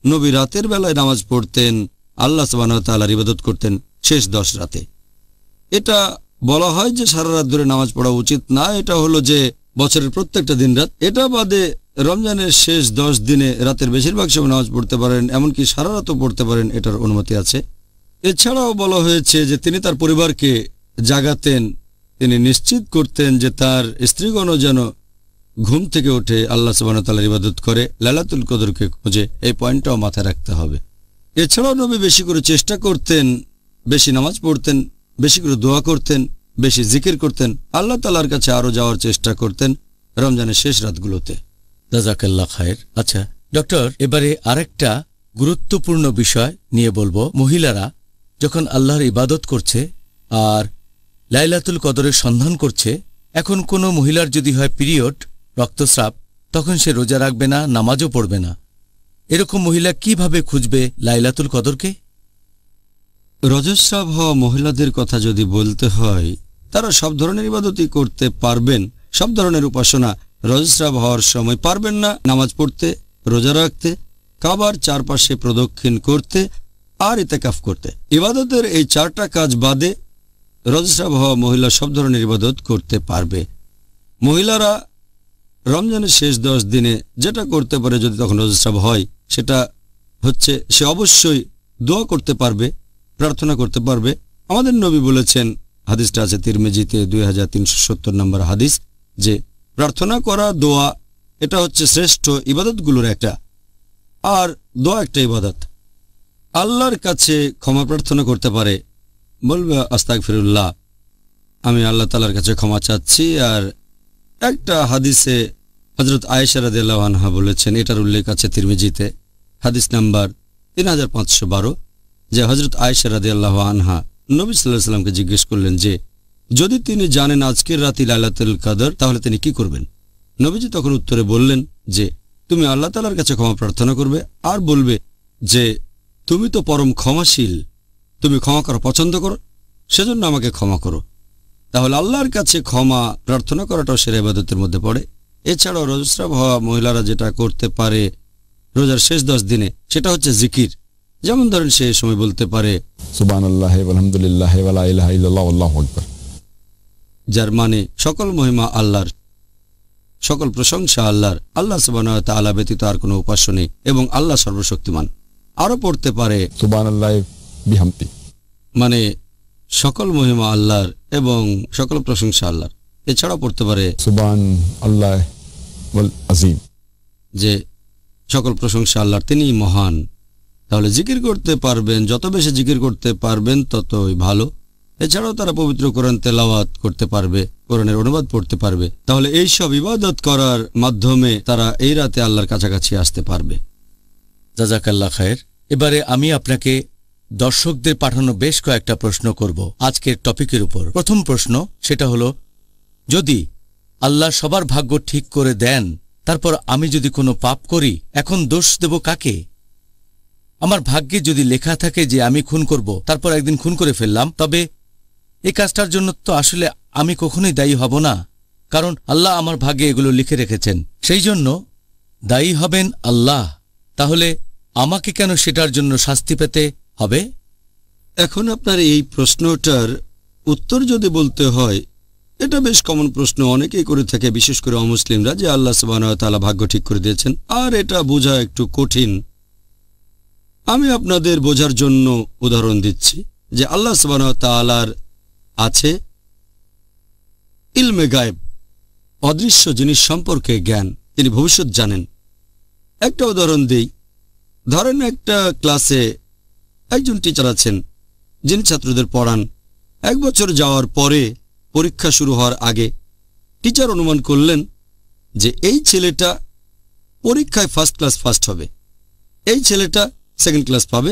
নবী রাতের বেলায় নামাজ পড়তেন, আল্লাহ সুবহানাহু ওয়া তাআলার ইবাদত করতেন শেষ 10 রাতে। এটা বলা হয় যে সারা রাত ধরে নামাজ পড়া উচিত না, এটা হলো যে বছরের প্রত্যেকটা দিন রাত। এটা বাদে রমজানের শেষ 10 দিনে রাতের বেশিরভাগ সময় নামাজ পড়তে পারেন, এমনকি সারা রাতও পড়তে পারেন, এটার অনুমতি আছে। এছাড়াও বলা হয়েছে যে তিনি তার পরিবারকে জাগাতেন, তিনি নিশ্চিত করতেন যে তার স্ত্রীগণও যেন ঘুম থেকে উঠে আল্লাহ সুবহানাহু ওয়া তাআলার ইবাদত করে, লাইলাতুল কদরকে খুঁজে। এই পয়েন্টটাও মাথায় রাখতে হবে। এছাড়াও নবী বেশি করে চেষ্টা করতেন, বেশি নামাজ পড়তেন, বেশি করে দোয়া করতেন, বেশি জিকির করতেন, আল্লাহ তাআলার কাছে আরও যাওয়ার চেষ্টা করতেন রমজানের শেষ রাতগুলোতে। জাযাকাল্লাহ খায়ের। আচ্ছা ডক্টর, এবারে আরেকটা গুরুত্বপূর্ণ বিষয় নিয়ে বলবো। মহিলারা যখন আল্লাহর ইবাদত করছে আর লাইলাতুল কদরের সন্ধান করছে, এখন কোনো মহিলার যদি হয় পিরিয়ড, রক্তস্রাব, তখন সে রোজা রাখবে না, নামাজও পড়বে না। এরকম মহিলা কিভাবে খুঁজবে লাইলাতুল কদরকে? রজস্রাব হওয়া মহিলাদের কথা যদি বলতে হয়, তারা সব ধরনের ইবাদতই করতে পারবেন, সব ধরনের উপাসনা। রজস্রাব হওয়ার সময় পারবেন না নামাজ পড়তে, রোজা রাখতে, কাবার চারপাশে প্রদক্ষিণ করতে আর ইতিকাফ করতে। ইবাদতের এই 4টা কাজ বাদে রজস্রাব হওয়া মহিলা সব ধরনের ইবাদত করতে পারবে। মহিলারা রমজানের শেষ 10 দিনে যেটা করতে পারে, যদি তখন রজস্রাব হয়, সেটা হচ্ছে সে অবশ্যই দোয়া করতে পারবে, প্রার্থনা করতে পারবে। আমাদের নবী বলেছেন, হাদিসটা আছে তিরমিজিতে 2370 নম্বর হাদিস, যে প্রার্থনা করা, দোয়া, এটা হচ্ছে শ্রেষ্ঠ ইবাদতগুলোর একটা। আর দোয়া একটা ইবাদত। আল্লাহর কাছে ক্ষমা প্রার্থনা করতে পারে, বলবে আস্তাগফিরুল্লাহ, আমি আল্লাহ তাআলার কাছে ক্ষমা চাচ্ছি। আর একটা হাদিসে হযরত আয়েশা রাদিয়াল্লাহু আনহা বলেছেন, এটার উল্লেখ আছে তিরমিজিতে, হাদিস নাম্বার 3512, যে হযরত আয়েশা রাদিয়াল্লাহু আনহা নবী সাল্লাল্লাহু আলাইহি সাল্লামকে জিজ্ঞেস করলেন যে যদি তিনি জানেন আজকের রাতে লাইলাতুল কদর, তাহলে তিনি কি করবেন? নবীজি তখন উত্তরে বললেন যে তুমি আল্লাহ তাআলার কাছে ক্ষমা প্রার্থনা করবে আর বলবে যে তুমি তো পরম ক্ষমাশীল, তুমি ক্ষমা করা পছন্দ করো, সেজন্য আমাকে ক্ষমা করো। তাহলে আল্লাহর কাছে ক্ষমা প্রার্থনা করাটাও সেরা ইবাদতের মধ্যে পড়ে। এছাড়াও রজস্রাব হওয়া মহিলারা যেটা করতে পারে রোজার শেষ 10 দিনে, সেটা হচ্ছে জিকির। যেমন ধরেন সে সময় বলতে পারে সুবহানাল্লাহি ওয়ালহামদুলিল্লাহি ওয়া লা ইলাহা ইল্লাল্লাহু আল্লাহু আকবার, যার মানে সকল মহিমা আল্লাহর, সকল প্রশংসা আল্লাহর, আল্লাহ সুবহানাহু ওয়া তাআলা ব্যতীত আর কোনো উপাস্য নেই এবং আল্লাহ সর্বশক্তিমান। আরও পড়তে পারে সুবহানাল্লাহি বিহামদি, মানে সকল মহিমা আল্লাহর এবং সকল প্রশংসা আল্লাহর। এছাড়াও পড়তে পারে সুবহান আল্লাহ ওয়াল আযীম, যে সকল প্রশংসা আল্লাহর, তিনিই মহান। তাহলে জিকির করতে পারবেন, যত বেশি জিকির করতে পারবেন ততই ভালো। এছাড়াও তারা পবিত্র কোরআন তেলাওয়াত করতে পারবে, কোরআনের অনুবাদ পড়তে পারবে। তাহলে এই সব ইবাদত করার মাধ্যমে তারা এই রাতে আল্লাহর কাছাকাছি আসতে পারবে। জাযাকাল্লাহ খায়ের। এবারে আমি আপনাকে দর্শকদের পাঠানো বেশ কয়েকটা প্রশ্ন করব আজকের টপিকের উপর। প্রথম প্রশ্ন, সেটা হলো, যদি আল্লাহ সবার ভাগ্য ঠিক করে দেন, তারপর আমি যদি কোনো পাপ করি, এখন দোষ দেব কাকে? আমার ভাগ্যে যদি লেখা থাকে যে আমি খুন করব, তারপর একদিন খুন করে ফেললাম, তবে এই কাজটার জন্য তো আসলে আমি কখনোই দায়ী হব না, কারণ আল্লাহ আমার ভাগ্যে এগুলো লিখে রেখেছেন। সেই জন্য দায়ী হবেন আল্লাহ। তাহলে আমাকে কেন সেটার জন্য শাস্তি পেতে হবে? এখন আপনার এই প্রশ্নটার উত্তর যদি বলতে হয়, এটা বেশ কমন প্রশ্ন, অনেকেই করে থাকে, বিশেষ করে অমুসলিমরা, যে আল্লাহ সুবহানাহু ওয়া তাআলা ভাগ্য ঠিক করে দিয়েছেন, আর এটা বোঝা একটু কঠিন। আমি আপনাদের বোঝার জন্য উদাহরণ দিচ্ছি যে আল্লাহ সুবহানাহু ওয়া তাআলার আছে ইলমে গায়েব, অদৃশ্য জিনিস সম্পর্কে জ্ঞান, তিনি ভবিষ্যৎ জানেন। একটা উদাহরণ দেই। ধরেন একটা ক্লাসে একজন টিচার আছেন যিনি ছাত্রদের পড়ান। 1 বছর যাওয়ার পরে, পরীক্ষা শুরু হওয়ার আগে, টিচার অনুমান করলেন যে এই ছেলেটা পরীক্ষায় ফার্স্ট ক্লাস ফার্স্ট হবে, এই ছেলেটা সেকেন্ড ক্লাস পাবে,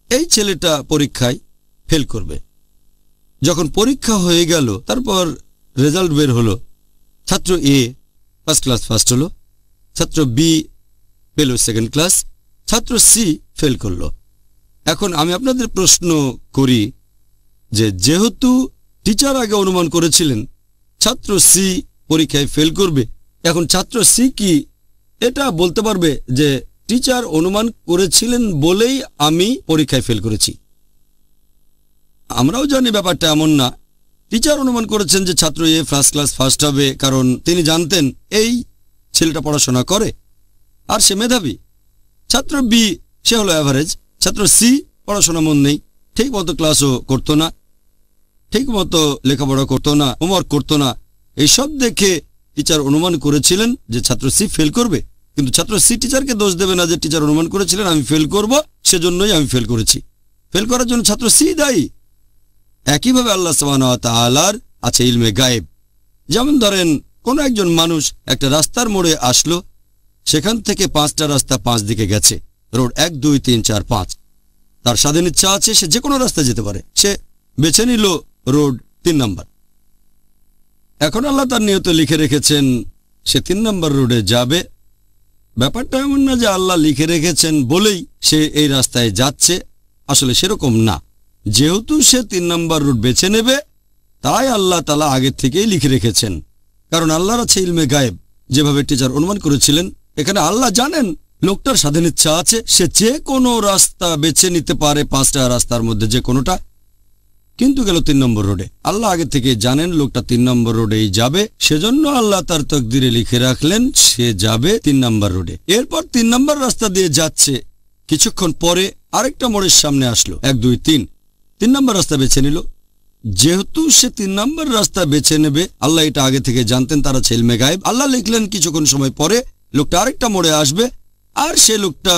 এই ছেলেটা পরীক্ষায় ফেল করবে। যখন পরীক্ষা হয়ে গেল, তারপর রেজাল্ট বের হলো, ছাত্র এ ফার্স্ট ক্লাস ফার্স্ট হলো, ছাত্র বি পেল সেকেন্ড ক্লাস, ছাত্র সি ফেল করল। এখন আমি আপনাদের প্রশ্ন করি যে যেহেতু টিচার আগে অনুমান করেছিলেন ছাত্র সি পরীক্ষায় ফেল করবে, এখন ছাত্র সি কি এটা বলতে পারবে যে টিচার অনুমান করেছিলেন বলেই আমি পরীক্ষায় ফেল করেছি? আমরাও জানি ব্যাপারটা এমন না। টিচার অনুমান করেছেন যে ছাত্র এ ফার্স্ট ক্লাস ফার্স্ট হবে, কারণ তিনি জানতেন এই ছেলেটা পড়াশোনা করে আর সে মেধাবী। ছাত্র বি সে হলো অ্যাভারেজ। ছাত্র সি পড়াশোনা মন নেই, ঠিক মতো ক্লাসও করতো না, ঠিক মতো লেখাপড়া করতো না, হোমওয়ার্ক করতো না। এইসব দেখে টিচার অনুমান করেছিলেন যে ছাত্র সি ফেল করবে, কিন্তু ছাত্র সি টিচারকে দোষ দেবে না যে টিচার অনুমান করেছিলেন আমি ফেল করব, সেজন্যই আমি ফেল করেছি। ফেল করার জন্য ছাত্র সি দায়ী। একইভাবে আল্লাহ সুবহানাহু ওয়া তাআলার আছে ইলমে গায়েব। যেমন ধরেন কোনো একজন মানুষ একটা রাস্তার মোড়ে আসলো, সেখান থেকে 5টা রাস্তা 5 দিকে গেছে, রোড 1 2 3 4 5। তার স্বাধীন ইচ্ছা আছে, সে যে কোনো রাস্তায় যেতে পারে। সে বেছে নিল রোড 3 নম্বর। এখন আল্লাহ তার নিয়তে লিখে রেখেছেন সে 3 নম্বর রোডে যাবে। ব্যাপারটা এমন না যে আল্লাহ লিখে রেখেছেন বলেই সে এই রাস্তায় যাচ্ছে, আসলে সেরকম না। যেহেতু সে 3 নম্বর রুট বেছে নেবে, তাই আল্লাহ তাআলা আগে থেকেই লিখে রেখেছেন, কারণ আল্লাহর আছে ইলমে গায়েব। যেভাবে টিচার অনুমান করেছিলেন, এখানে আল্লাহ জানেন লোকটার স্বাধীন ইচ্ছা আছে, সে যে কোনো রাস্তা বেছে নিতে পারে, 5টা রাস্তার মধ্যে যে কোনোটা, কিন্তু গেল 3 নম্বর রোডে। আল্লাহ আগে থেকে জানেন লোকটা 3 নম্বর রোডেই যাবে, সেজন্য আল্লাহ তার তকদিরে লিখে রাখলেন সে যাবে 3 নম্বর রোডে। এরপর 3 নম্বর রাস্তা দিয়ে যাচ্ছে, কিছুক্ষণ পরে আরেকটা মোড়ের সামনে আসলো, 1 2 3 নম্বর রাস্তা বেছে নিল। যেহেতু সে 3 নম্বর রাস্তা বেছে নেবে, আল্লাহ এটা আগে থেকে জানতেন, তারা আছে ইলমে গায়েব। আল্লাহ লিখলেন কিছুক্ষণ সময় পরে লোকটা আরেকটা মোড়ে আসবে, আর সে লোকটা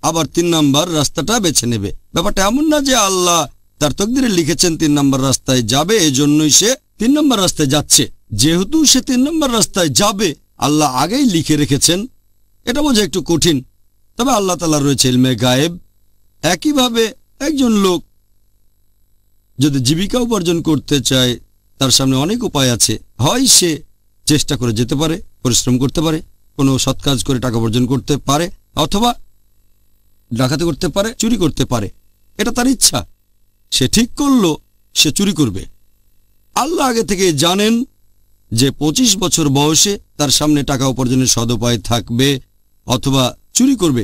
আবার 3 নম্বর রাস্তাটা বেছে নেবে। ব্যাপারটা এমন না যে আল্লাহ তার তকদিরে লিখেছেন 3 নম্বর রাস্তায় যাবে, এজন্যই সে 3 নম্বর রাস্তায় যাচ্ছে। যেহেতু সে 3 নম্বর রাস্তায় যাবে, আল্লাহ আগেই লিখে রেখেছেন। এটা বোঝা একটু কঠিন, তবে আল্লাহ তাআলার রয়েছে ইলমে গায়েব। একইভাবে একজন লোক যদি জীবিকা উপার্জন করতে চায়, তার সামনে অনেক উপায় আছে। হয় সে চেষ্টা করে যেতে পারে, পরিশ্রম করতে পারে, কোনো সৎ কাজ করে টাকা উপার্জন করতে পারে, অথবা ডাকাতি করতে পারে, চুরি করতে পারে। এটা তার ইচ্ছা, সে ঠিক করলো সে চুরি করবে। আল্লাহ আগে থেকে জানেন যে 25 বছর বয়সে তার সামনে টাকা উপার্জনের সদ উপায় থাকবে, অথবা চুরি করবে,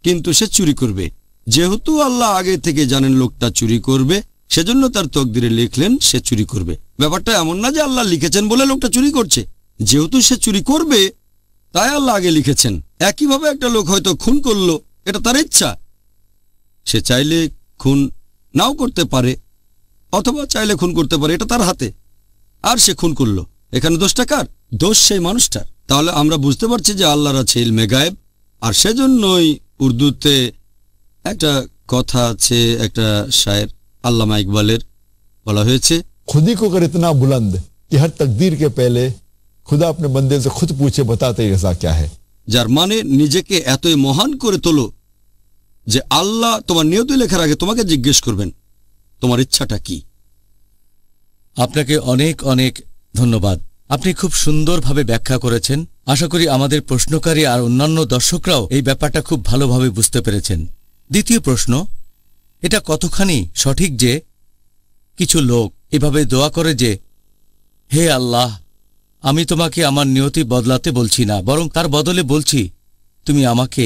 কিন্তু সে চুরি করবে। যেহেতু আল্লাহ আগে থেকে জানেন লোকটা চুরি করবে, সেজন্য তার তকদিরে লিখলেন সে চুরি করবে। ব্যাপারটা এমন না যে আল্লাহ লিখেছেন বলে লোকটা চুরি করছে। যেহেতু সে চুরি করবে, তাই আল্লাহ আগে লিখেছেন। একইভাবে একটা লোক হয়তো খুন করলো, এটা তার ইচ্ছা, সে চাইলে খুন নাও করতে পারে, অথবা চাইলে খুন করতে পারে, এটা তার হাতে, আর সে খুন করলো। এখানে দোষটা কার? দোষ সেই মানুষটার। তাহলে আমরা বুঝতে পারছি যে আল্লাহর আছে ইলমে গায়েব। আর সেজন্যই উর্দুতে একটা কথা আছে, একটা শায়ের আল্লামা ইকবালের, বলা হয়েছে, खुद ही को कर इतना बुलंद कि हर तकदीर के पहले खुदा अपने बंदे से खुद पूछे बता तेरी रज़ा क्या है। যার মানে নিজেকে এতই মহান করে তোলো যে আল্লাহ তোমার নিয়ত লেখার আগে তোমাকে জিজ্ঞেস করবেন তোমার ইচ্ছাটা কি। আপনাকে অনেক অনেক ধন্যবাদ। আপনি খুব সুন্দরভাবে ব্যাখ্যা করেছেন। আশা করি আমাদের প্রশ্নকারী আর অন্যান্য দর্শকরাও এই ব্যাপারটা খুব ভালোভাবে বুঝতে পেরেছেন। দ্বিতীয় প্রশ্ন, এটা কতখানি সঠিক যে কিছু লোক এভাবে দোয়া করে যে, হে আল্লাহ, আমি তোমাকে আমার নিয়তি বদলাতে বলছি না, বরং তার বদলে বলছি তুমি আমাকে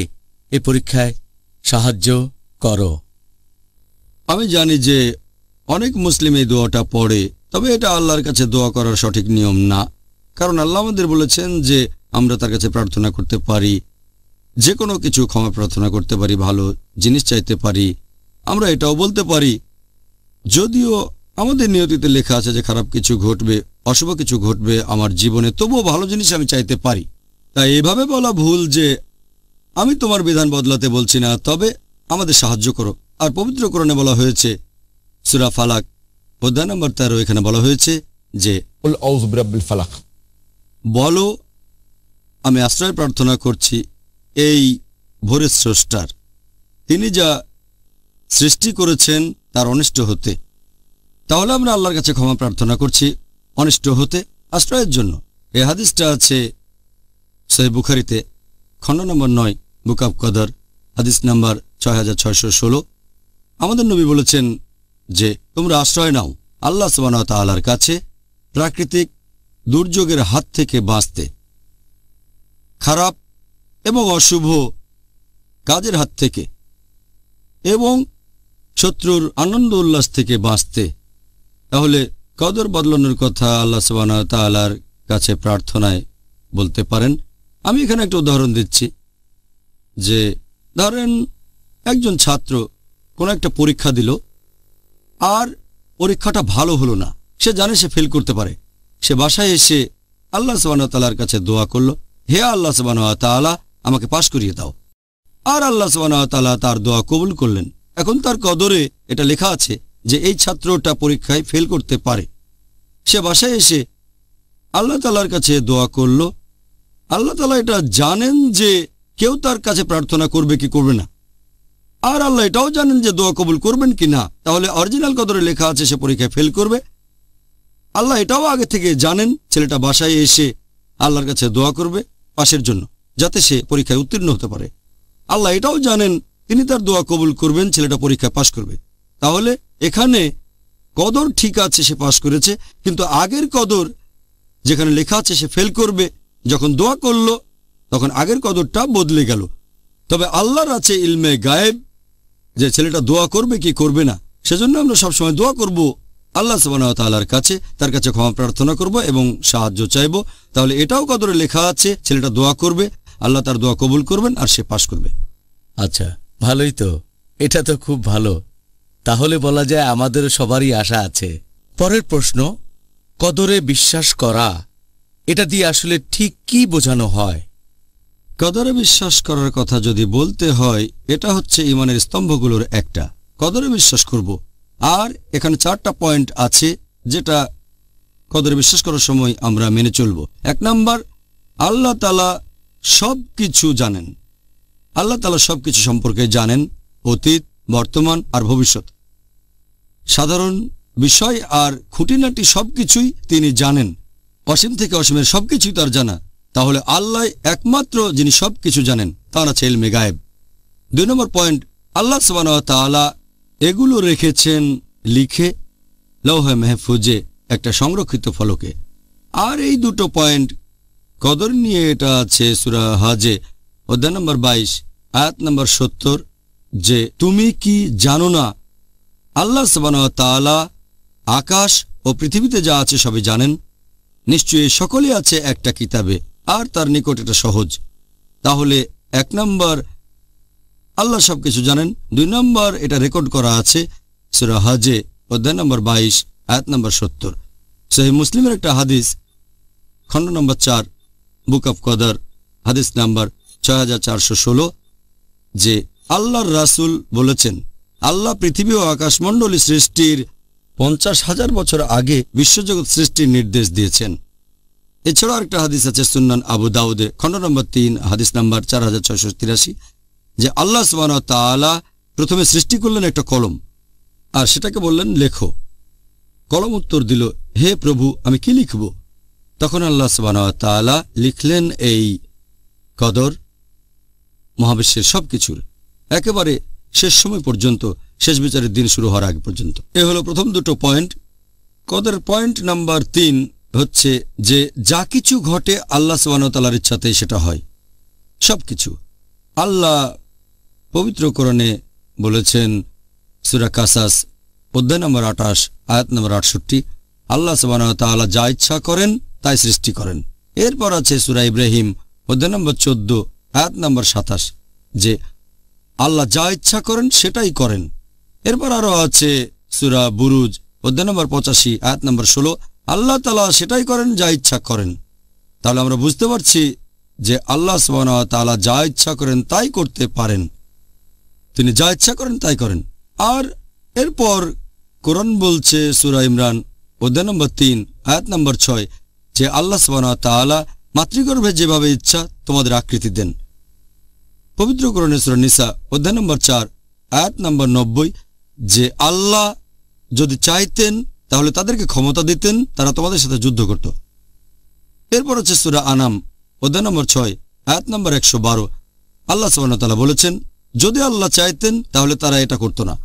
এই পরীক্ষায় সাহায্য করো। আমি জানি যে অনেক মুসলিম এই দোয়াটা পড়ে, তবে এটা আল্লাহর কাছে দোয়া করার সঠিক নিয়ম না। কারণ আল্লাহ আমাদের বলেছেন যে আমরা তার কাছে প্রার্থনা করতে পারি, যে কোনো কিছু ক্ষমা প্রার্থনা করতে পারি, ভালো জিনিস চাইতে পারি। আমরা এটাও বলতে পারি, যদিও আমাদের নিয়তিতে লেখা আছে যে খারাপ কিছু ঘটবে, অশুভ কিছু ঘটবে আমার জীবনে, তবুও ভালো জিনিস আমি চাইতে পারি। তাই এভাবে বলা ভুল যে আমি তোমার বিধান বদলাতে বলছি না, তবে আমাদের সাহায্য করো। আর পবিত্র কোরআনে বলা হয়েছে, সূরা ফালাক অধ্যায় নম্বর 13, এখানে বলা হয়েছে যে কুল আউযু বিরাব্বিল ফালাক, বলো আমি আশ্রয় প্রার্থনা করছি এই ভোরের স্রষ্টার, তিনি যা সৃষ্টি করেছেন তার অনিষ্ট হতে। তাহলে আমরা আল্লাহর কাছে ক্ষমা প্রার্থনা করছি অনিষ্ট হতে, আশ্রয়ের জন্য। এই হাদিসটা আছে সহিহ বুখারীতে, খণ্ড নম্বর 9, বুক অব কদর, হাদিস নাম্বার 6616। আমাদের নবী বলেছেন যে তোমরা আশ্রয় নাও আল্লাহ সুবহানাহু ওয়া তাআলার কাছে প্রাকৃতিক দুর্যোগের হাত থেকে বাঁচতে, খারাপ এবং অশুভ কাজের হাত থেকে, এবং শত্রুর আনন্দ উল্লাস থেকে বাঁচতে। তাহলে কদর বদলানোর কথা আল্লাহ সুবহানাহু ওয়া তাআলার কাছে প্রার্থনায় বলতে পারেন। আমি এখানে একটা উদাহরণ দিচ্ছি যে ধরেন একজন ছাত্র কোনো একটা পরীক্ষা দিল আর পরীক্ষাটা ভালো হলো না, সে জানে সে ফেল করতে পারে। সে বাসায় এসে আল্লাহ সুবহানাহু ওয়া তাআলার কাছে দোয়া করলো, হে আল্লাহ সুবহানাহু ওয়া তাআলা আমাকে পাশ করিয়ে দাও। আর আল্লাহ সুবহানাহু ওয়া তাআলা তার দোয়া কবুল করলেন। এখন তার কদরে এটা লেখা আছে যে এই ছাত্রটা পরীক্ষায় ফেল করতে পারে। সে বাসায় এসে আল্লাহ তাআলার কাছে দোয়া করল। আল্লাহ তাআলা এটা জানেন যে কেউ তার কাছে প্রার্থনা করবে কি করবে না, আর আল্লাহ এটাও জানেন যে দোয়া কবুল করবেন কি না। তাহলে অরিজিনাল কদরে লেখা আছে সে পরীক্ষায় ফেল করবে। আল্লাহ এটাও আগে থেকে জানেন ছেলেটা বাসায় এসে আল্লাহর কাছে দোয়া করবে পাশের জন্য, যাতে সে পরীক্ষায় উত্তীর্ণ হতে পারে। আল্লাহ এটাও জানেন তিনি তার দোয়া কবুল করবেন, ছেলেটা পরীক্ষায় পাশ করবে। তাহলে এখানে কদর ঠিক আছে, সে পাশ করেছে, কিন্তু আগের কদর যেখানে লেখা আছে সে ফেল করবে, যখন দোয়া করলো তখন আগের কদরটা বদলে গেল। তবে আল্লাহর আছে ইলমে গায়েব যে ছেলেটা দোয়া করবে কি করবে না। সেজন্য আমরা সবসময় দোয়া করব আল্লাহ সুবহানাহু ওয়া তাআলার কাছে, তার কাছে ক্ষমা প্রার্থনা করব এবং সাহায্য চাইব। তাহলে এটাও কদরে লেখা আছে ছেলেটা দোয়া করবে, আল্লাহ তার দোয়া কবুল করবেন আর সে পাশ করবে। আচ্ছা, ভালোই তো, এটা তো খুব ভালো। তাহলে বলা যায় আমাদের সবারই আশা আছে। পরের প্রশ্ন, কদরে বিশ্বাস করা, এটা দিয়ে আসলে ঠিক কি বোঝানো হয়? কদরে বিশ্বাস করার কথা যদি বলতে হয়, এটা হচ্ছে ঈমানের স্তম্ভগুলোর একটা। কদরে বিশ্বাস করব, আর এখানে 4টা পয়েন্ট আছে যেটা কদরে বিশ্বাস করার সময় আমরা মেনে চলব। 1 নাম্বার, আল্লাহ তাআলা সব কিছু জানেন। আল্লাহ তাআলা সব কিছু সম্পর্কে জানেন, অতীত, বর্তমান আর ভবিষ্যৎ। সাধারণ বিষয় আর খুঁটিনাটি সবকিছুই তিনি জানেন। অসীম থেকে অসীমের সবকিছুই তার জানা। তাহলে আল্লাহ একমাত্র যিনি সবকিছু জানেন, তার আছে ইলমে গায়েব। 2 নম্বর পয়েন্ট, আল্লাহ সুবহানাহু ওয়া তাআলা এগুলো রেখেছেন লিখে লৌহে মাহফুজে, একটা সংরক্ষিত ফলকে। আর এই 2টো পয়েন্ট কদর নিয়ে এটা আছে সূরা হজে অধ্যায় নম্বর 22, আয়াত নম্বর 70, যে তুমি কি জানো না আল্লাহ সুবহানাহু ওয়া তাআলা আকাশ ও পৃথিবীতে যা আছে সবই জানেন। নিশ্চয়ই সকলে আছে একটা কিতাবে, আর তার নিকট এটা সহজ। তাহলে 1 নম্বর, আল্লাহ সবকিছু জানেন। 2 নম্বর, এটা রেকর্ড করা আছে সূরা হজে অধ্যায় নম্বর 22 আয়াত নম্বর 70। সহিহ মুসলিমের একটা হাদিস, খণ্ড নম্বর 4, বুক অফ কদর, হাদিস নাম্বার 6416, যে আল্লাহর রাসূল বলেছেন, আল্লাহ পৃথিবী ও আকাশমণ্ডলী সৃষ্টির 50,000 বছর আগে বিশ্বজগৎ সৃষ্টির নির্দেশ দিয়েছেন। এছাড়াও একটা হাদিস আছে সুন্নান আবু দাউদে, খণ্ড নম্বর 3, হাদিস নাম্বার 4683, যে আল্লাহ সুবহানাহু ওয়া তাআলা প্রথমে সৃষ্টি করলেন একটা কলম, আর সেটাকে বললেন লেখো। কলম উত্তর দিল, হে প্রভু, আমি কি লিখব? তখন আল্লাহ সুবহানাহু ওয়া তাআলা লিখলেন এই কদর, মহাবিশ্বের সবকিছুর, একেবারে শেষ সময় পর্যন্ত, শেষ বিচারের দিন শুরু হওয়ার আগে পর্যন্ত। এ হলো প্রথম দুটো পয়েন্ট। কদর পয়েন্ট নাম্বার 3 হচ্ছে যে যা কিছু ঘটে আল্লাহ সুবহানাহু ওয়া তাআলার ইচ্ছাতেই সেটা হয়, সবকিছু। আল্লাহ পবিত্র কোরআনে বলেছেন, সূরা কাসাস অধ্যায় নম্বর 28 আয়াত নম্বর 68, আল্লাহ সুবহানাহু ওয়া তাআলা যা ইচ্ছা করেন তাই সৃষ্টি করেন। এরপর আছে সূরা ইব্রাহিম অধ্যায় নম্বর 14 আয়াত নম্বর 27, যে আল্লাহ যা ইচ্ছা করেন সেটাই করেন। এরপর আরও আছে সূরা বুরুজ অধ্যায় নম্বর 85 আয়াত নম্বর 16, আল্লাহ তাআলা সেটাই করেন যা ইচ্ছা করেন। তাহলে আমরা বুঝতে পারছি যে আল্লাহ সুবহানাহু ওয়া তাআলা যা ইচ্ছা করেন তাই করতে পারেন, তিনি যা ইচ্ছা করেন তাই করেন। আর এরপর কোরআন বলছে সূরা ইমরান অধ্যায় নম্বর 3 আয়াত নম্বর 6, যে আল্লাহ সুবহানাহু ওয়া তাআলা মাতৃগর্ভে যেভাবে ইচ্ছা তোমাদের আকৃতি দেন। পবিত্র কোরআনে সূরা নিসা অধ্যায় নম্বর 4 আয়াত নম্বর 90, যে আল্লাহ যদি চাইতেন তাহলে তাদেরকে ক্ষমতা দিতেন, তারা তোমাদের সাথে যুদ্ধ করত। এরপর হচ্ছে সূরা আনাম অধ্যায় নম্বর 6 আয়াত নম্বর 112, আল্লাহ সুবহানাহু ওয়া তাআলা বলেছেন, যদি আল্লাহ চাইতেন তাহলে তারা এটা করত না।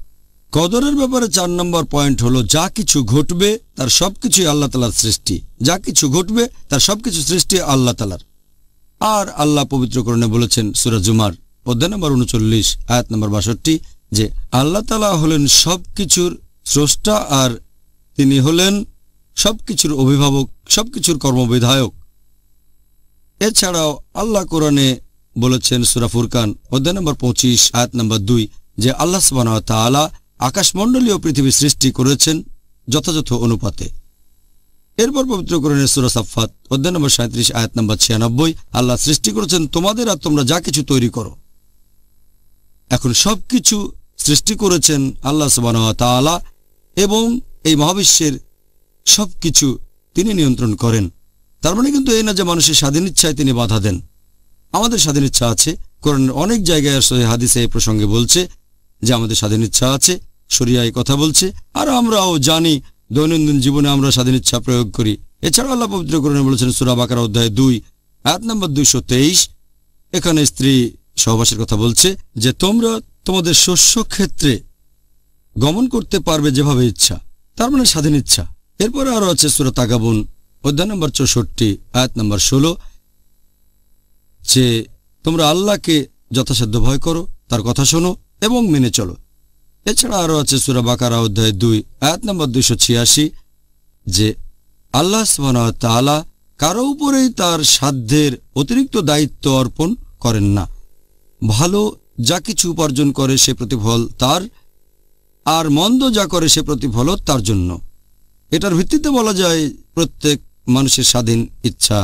কদরের ব্যাপারে 4 নম্বর পয়েন্ট হলো, যা কিছু ঘটবে তার সবকিছুই আল্লাহ তাআলার সৃষ্টি, যা কিছু ঘটবে তার সবকিছু সৃষ্টি আল্লাহ তাআলার। আর আল্লাহ পবিত্র কোরআনে বলেছেন সূরা জুমার অধ্যায় নম্বর 39 আয়াত নম্বর 62, যে আল্লাহ তাআলা হলেন সবকিছুর স্রষ্টা, আর তিনি হলেন সবকিছুর অভিভাবক, সবকিছুর কর্মবিধায়ক। এছাড়াও আল্লাহ কোরআনে বলেছেন সূরা ফুরকান অধ্যায় নম্বর 25 আয়াত নম্বর 2, যে আল্লাহ সুবহানাহু ওয়া তাআলা আকাশমণ্ডলী ও পৃথিবী সৃষ্টি করেছেন যথাযথ অনুপাতে। এরপর পবিত্র কোরআনের সূরা সাফফাত অধ্যায় নম্বর 37 আয়াত নম্বর 96, আল্লাহ সৃষ্টি করেছেন তোমাদের আর তোমরা যা কিছু তৈরি করো। এখন সবকিছু সৃষ্টি করেছেন আল্লাহ সুবহানাহু ওয়া তাআলা, এবং এই মহাবিশ্বের সবকিছু তিনি নিয়ন্ত্রণ করেন। তার মানে কিন্তু এই না যে মানুষের স্বাধীন ইচ্ছায় তিনি বাধা দেন। আমাদের স্বাধীন ইচ্ছা আছে, কোরআনের অনেক জায়গায় আর সহিহ হাদিসে এই প্রসঙ্গে বলছে যে আমাদের স্বাধীন ইচ্ছা আছে, শরিয়ায় কথা বলছে, আর আমরাও জানি দৈনন্দিন জীবনে আমরা স্বাধীন ইচ্ছা প্রয়োগ করি। এছাড়াও আল্লাহ পবিত্র কোরআনে বলেছেন সূরা বাকারা অধ্যায় 2 আয়াত নম্বর 223, এখানে স্ত্রী সহবাসের কথা বলছে, যে তোমরা তোমাদের শস্য ক্ষেত্রে গমন করতে পারবে যেভাবে ইচ্ছা, তার মানে স্বাধীন ইচ্ছা। এরপরে আরও আছে সূরা তাগাবুন অধ্যায় নম্বর 64 আয়াত নম্বর 16, যে তোমরা আল্লাহকে যথাসাধ্য ভয় করো, তার কথা শোনো এবং মেনে চলো। এছাড়া আরও আছে সূরা বাকারা অধ্যায় 2 আয়াত নম্বর 286, যে আল্লাহ সুবহানাহু ওয়া তাআলা কারো উপরেই তার সাধ্যের অতিরিক্ত দায়িত্ব অর্পণ করেন না। ভালো যা কিছু উপার্জন করে সে প্রতিফল তার, আর মন্দ যা করে সে প্রতিফলও তার জন্য। এটার ভিত্তিতে বলা যায় প্রত্যেক মানুষের স্বাধীন ইচ্ছা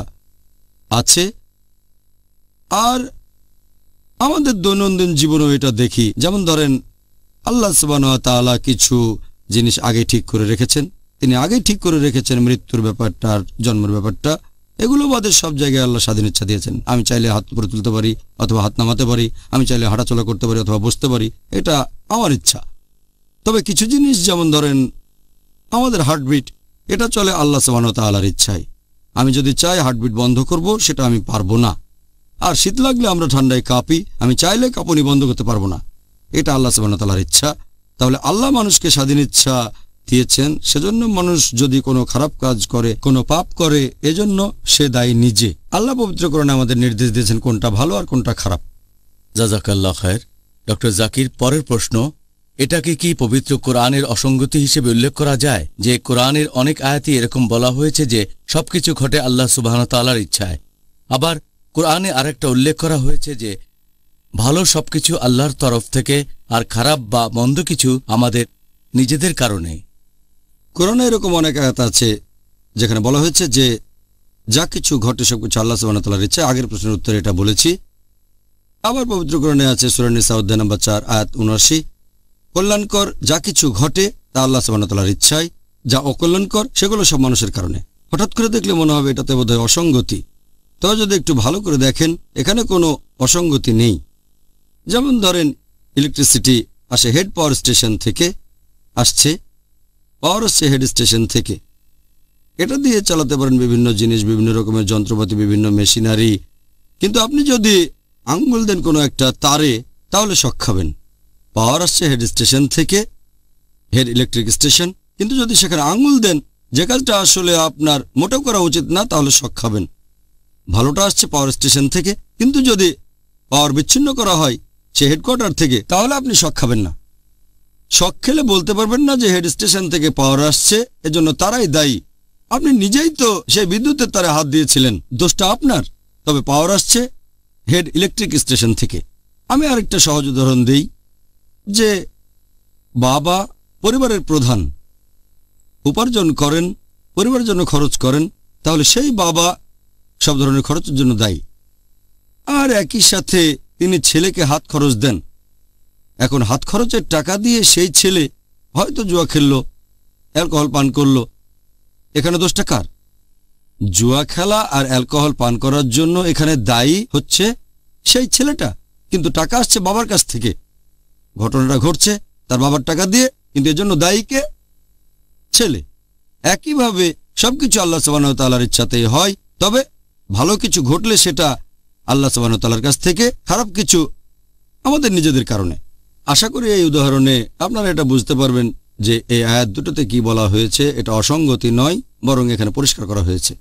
আছে। আর আমাদের দৈনন্দিন জীবনেও এটা দেখি, যেমন ধরেন আল্লাহ সুবহানাহু ওয়া তাআলা কিছু জিনিস আগে ঠিক করে রেখেছেন, তিনি আগেই ঠিক করে রেখেছেন মৃত্যুর ব্যাপারটা আর জন্মের ব্যাপারটা। এগুলো বাদে সব জায়গায় আল্লাহ স্বাধীন ইচ্ছা দিয়েছেন। আমি চাইলে হাত উপরে তুলতে পারি অথবা হাত নামাতে পারি, আমি চাইলে হাঁটাচলা করতে পারি অথবা বসতে পারি, এটা আমার ইচ্ছা। তবে কিছু জিনিস যেমন ধরেন আমাদের হার্টবিট, এটা চলে আল্লাহ সুবহানাহু ওয়া তাআলার ইচ্ছায়। আমি যদি চাই হার্টবিট বন্ধ করব, সেটা আমি পারবো না। আর শীত লাগলে আমরা ঠান্ডায় কাঁপি, আমি চাইলে কাঁপুনি বন্ধ করতে পারবো না, এটা আল্লাহ সুবহানাহু ওয়া তাআলার ইচ্ছা। তাহলে আল্লাহ মানুষকে স্বাধীন ইচ্ছা দিয়েছেন, সেজন্য মানুষ যদি কোনো খারাপ কাজ করে, কোনো পাপ করে, এজন্য সে দায়ী নিজে। আল্লাহ পবিত্র কোরআনে আমাদের নির্দেশ দিয়েছেন কোনটা ভালো আর কোনটা খারাপ। জাযাকাল্লাহ খায়ের। ডক্টর জাকির, পরের প্রশ্ন, এটাকে কি পবিত্র কোরআনের অসঙ্গতি হিসেবে উল্লেখ করা যায় যে কোরআনের অনেক আয়াতে এরকম বলা হয়েছে যে সবকিছু ঘটে আল্লাহ সুবহানাহু ওয়া তাআলার ইচ্ছায়, আবার কোরআনে আরেকটা উল্লেখ করা হয়েছে যে ভালো সবকিছু আল্লাহর তরফ থেকে আর খারাপ বা মন্দ কিছু আমাদের নিজেদের কারণে। কোরআনে এরকম অনেক আয়াত আছে যেখানে বলা হয়েছে যে যা কিছু ঘটে সবকিছু আল্লাহ সুবহানাহু ওয়া তাআলার ইচ্ছা। আগের প্রশ্নের উত্তরে এটা বলেছি। আবার পবিত্র কোরআনে আছে সূরা নিসা অধ্যায় নম্বর 4 আয়াত 79, কল্যাণকর যা কিছু ঘটে তা আল্লাহ সুবহানাহু ওয়া তাআলার ইচ্ছায়, যা অকল্যাণকর সেগুলো সব মানুষের কারণে। হঠাৎ করে দেখলে মনে হবে এটাতে বোধহয় অসঙ্গতি, তবে যদি একটু ভালো করে দেখেন এখানে কোনো অসঙ্গতি নেই। যেমন ধরেন ইলেকট্রিসিটি আসে হেড পাওয়ার স্টেশন থেকে, পাওয়ার আসছে হেড স্টেশন থেকে। এটা দিয়ে চালাতে পারেন বিভিন্ন জিনিস, বিভিন্ন রকমের যন্ত্রপাতি, বিভিন্ন মেশিনারি। কিন্তু আপনি যদি আঙ্গুল দেন কোনো একটা তারে তাহলে শক খাবেন। পাওয়ার আসছে হেড স্টেশন থেকে, হেড ইলেকট্রিক স্টেশন, কিন্তু যদি সেখানে আঙ্গুল দেন যে কাজটা আসলে আপনার মোটেও করা উচিত না তাহলে শক খাবেন। ভালোটা আসছে পাওয়ার স্টেশন থেকে, কিন্তু যদি পাওয়ার বিচ্ছিন্ন করা হয় সে হেডকোয়ার্টার থেকে তাহলে আপনি শক খাবেন না। শক খেলে বলতে পারবেন না যে হেড স্টেশন থেকে পাওয়ার আসছে এজন্য তারাই দায়ী। আপনি নিজেই তো সেই বিদ্যুতের তারে হাত দিয়েছিলেন, দোষটা আপনার। তবে পাওয়ার আসছে হেড ইলেকট্রিক স্টেশন থেকে। আমি আরেকটা সহজ উদাহরণ দেই যে বাবা পরিবারের প্রধান, উপার্জন করেন, পরিবারের জন্য খরচ করেন, তাহলে সেই বাবা সব ধরনের খরচের জন্য দায়ী। আর একই সাথে তিনি ছেলেকে হাত খরচ দেন। এখন হাত খরচের টাকা দিয়ে সেই ছেলে হয়তো জুয়া খেলল, অ্যালকোহল পান করল, এখানে দোষটা কার? জুয়া খেলা আর অ্যালকোহল পান করার জন্য এখানে দায়ী হচ্ছে সেই ছেলেটা, কিন্তু টাকা আসছে বাবার কাছ থেকে। ঘটনাটা ঘটছে তার বাবার টাকা দিয়ে, কিন্তু এর জন্য দায়ী কে? ছেলে। একইভাবে সবকিছু আল্লাহ সুবহানাহু ওয়া তাআলার ইচ্ছাতেই হয়, তবে ভালো কিছু ঘটলে সেটা আল্লাহ সুবহানাহু ওয়া তাআলার কাছ থেকে, খারাপ কিছু আমাদের নিজেদের কারণে। আশা করি এই উদাহরণে আপনারা এটা বুঝতে পারবেন যে এই আয়াত দুটোতে কি বলা হয়েছে এটা অসঙ্গতি নয়, বরং এখানে পরিষ্কার করা হয়েছে।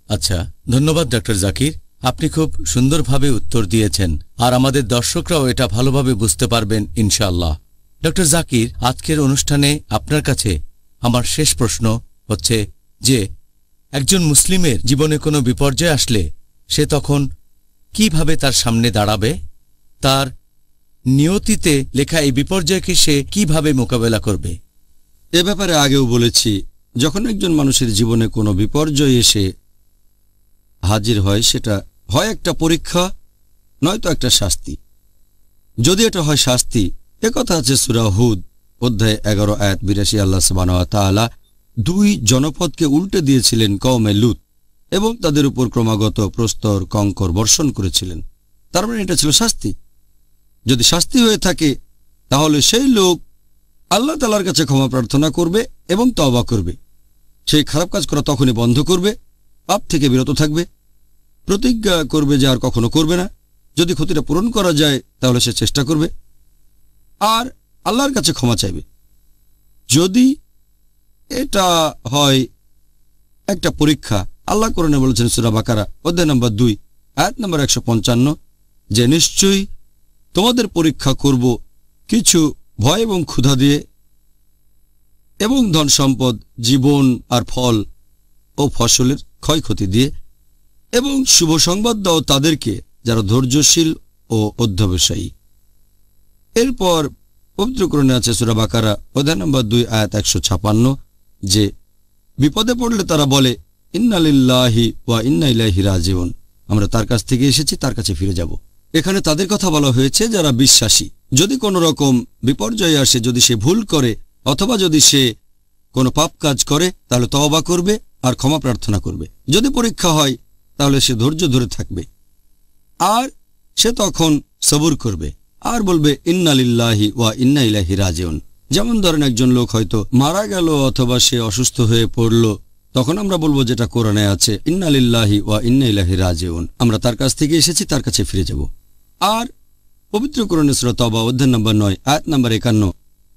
আচ্ছা, ধন্যবাদ ডক্টর জাকির, আপনি খুব সুন্দরভাবে উত্তর দিয়েছেন আর আমাদের দর্শকরাও এটা ভালোভাবে বুঝতে পারবেন ইনশাআল্লাহ। ডক্টর জাকির, আজকের অনুষ্ঠানে আপনার কাছে আমার শেষ প্রশ্ন হচ্ছে যে একজন মুসলিমের জীবনে কোনো বিপর্যয় আসলে সে তখন কিভাবে তার সামনে দাঁড়াবে? তার নিয়তিতে লেখা এই বিপর্যয়কে সে কিভাবে মোকাবেলা করবে? এ ব্যাপারে আগেও বলেছি, যখন একজন মানুষের জীবনে কোনো বিপর্যয় এসে হাজির হয় সেটা হয় একটা পরীক্ষা নয়তো একটা শাস্তি। যদি এটা হয় শাস্তি, একথা আছে সূরা হুদ অধ্যায় 11 আয়াত 82, আল্লাহ সুবহানাহু ওয়া তাআলা 2 জনপদকে উল্টে দিয়েছিলেন কওমে লূত এবং তাদের উপর ক্রমাগত প্রস্তর কঙ্কর বর্ষণ করেছিলেন। তার মানে এটা ছিল শাস্তি। যদি শাস্তি হয়ে থাকে তাহলে সেই লোক আল্লাহ তাআলার কাছে ক্ষমা প্রার্থনা করবে এবং তওবা করবে। সেই খারাপ কাজ করা তখনই বন্ধ করবে, পাপ থেকে বিরত থাকবে, প্রতিজ্ঞা করবে যে আর কখনো করবে না। যদি ক্ষতিটা পূরণ করা যায় তাহলে সে চেষ্টা করবে আর আল্লাহর কাছে ক্ষমা চাইবে। যদি এটা হয় একটা পরীক্ষা, আল্লাহ কোরআনে বলেছেন সূরা বাকারা অধ্যায় নম্বর 2 আয়াত নম্বর 155 যে নিশ্চয়ই তোমাদের পরীক্ষা করব কিছু ভয় এবং ক্ষুধা দিয়ে এবং ধন সম্পদ, জীবন আর ফল ও ফসলের ক্ষয়ক্ষতি দিয়ে, এবং শুভ সংবাদ দাও তাদেরকে যারা ধৈর্যশীল ও অধ্যবসায়ী। এরপর পবিত্র কোরআনে আছে সূরা বাকারা অধ্যায় নম্বর 2 আয়াত 156 যে বিপদে পড়লে তারা বলে ইন্না লিল্লাহি ওয়া ইন্না ইলাইহি রাজিউন, আমরা তার কাছ থেকে এসেছি, তার কাছে ফিরে যাব। এখানে তাদের কথা বলা হয়েছে যারা বিশ্বাসী। যদি কোনো রকম বিপর্যয় আসে, যদি সে ভুল করে অথবা যদি সে কোনো পাপ কাজ করে তাহলে তওবা করবে আর ক্ষমা প্রার্থনা করবে। যদি পরীক্ষা হয় তাহলে সে ধৈর্য ধরে থাকবে আর সে তখন সবুর করবে আর বলবে ইন্না লিল্লাহি ওয়া ইন্না ইলাইহি রাজিউন। যেমন ধরেন একজন লোক হয়তো মারা গেল অথবা সে অসুস্থ হয়ে পড়ল, তখন আমরা বলবো যেটা কোরআনে আছে ইন্না লিল্লাহি ওয়া ইন্না ইলাইহি রাজিউন, আমরা তার কাছ থেকে এসেছি, তার কাছে ফিরে যাব। আর পবিত্র কোরআনে সূরা তাওবা অধ্যায় নম্বর 9 আয়াত নম্বর 51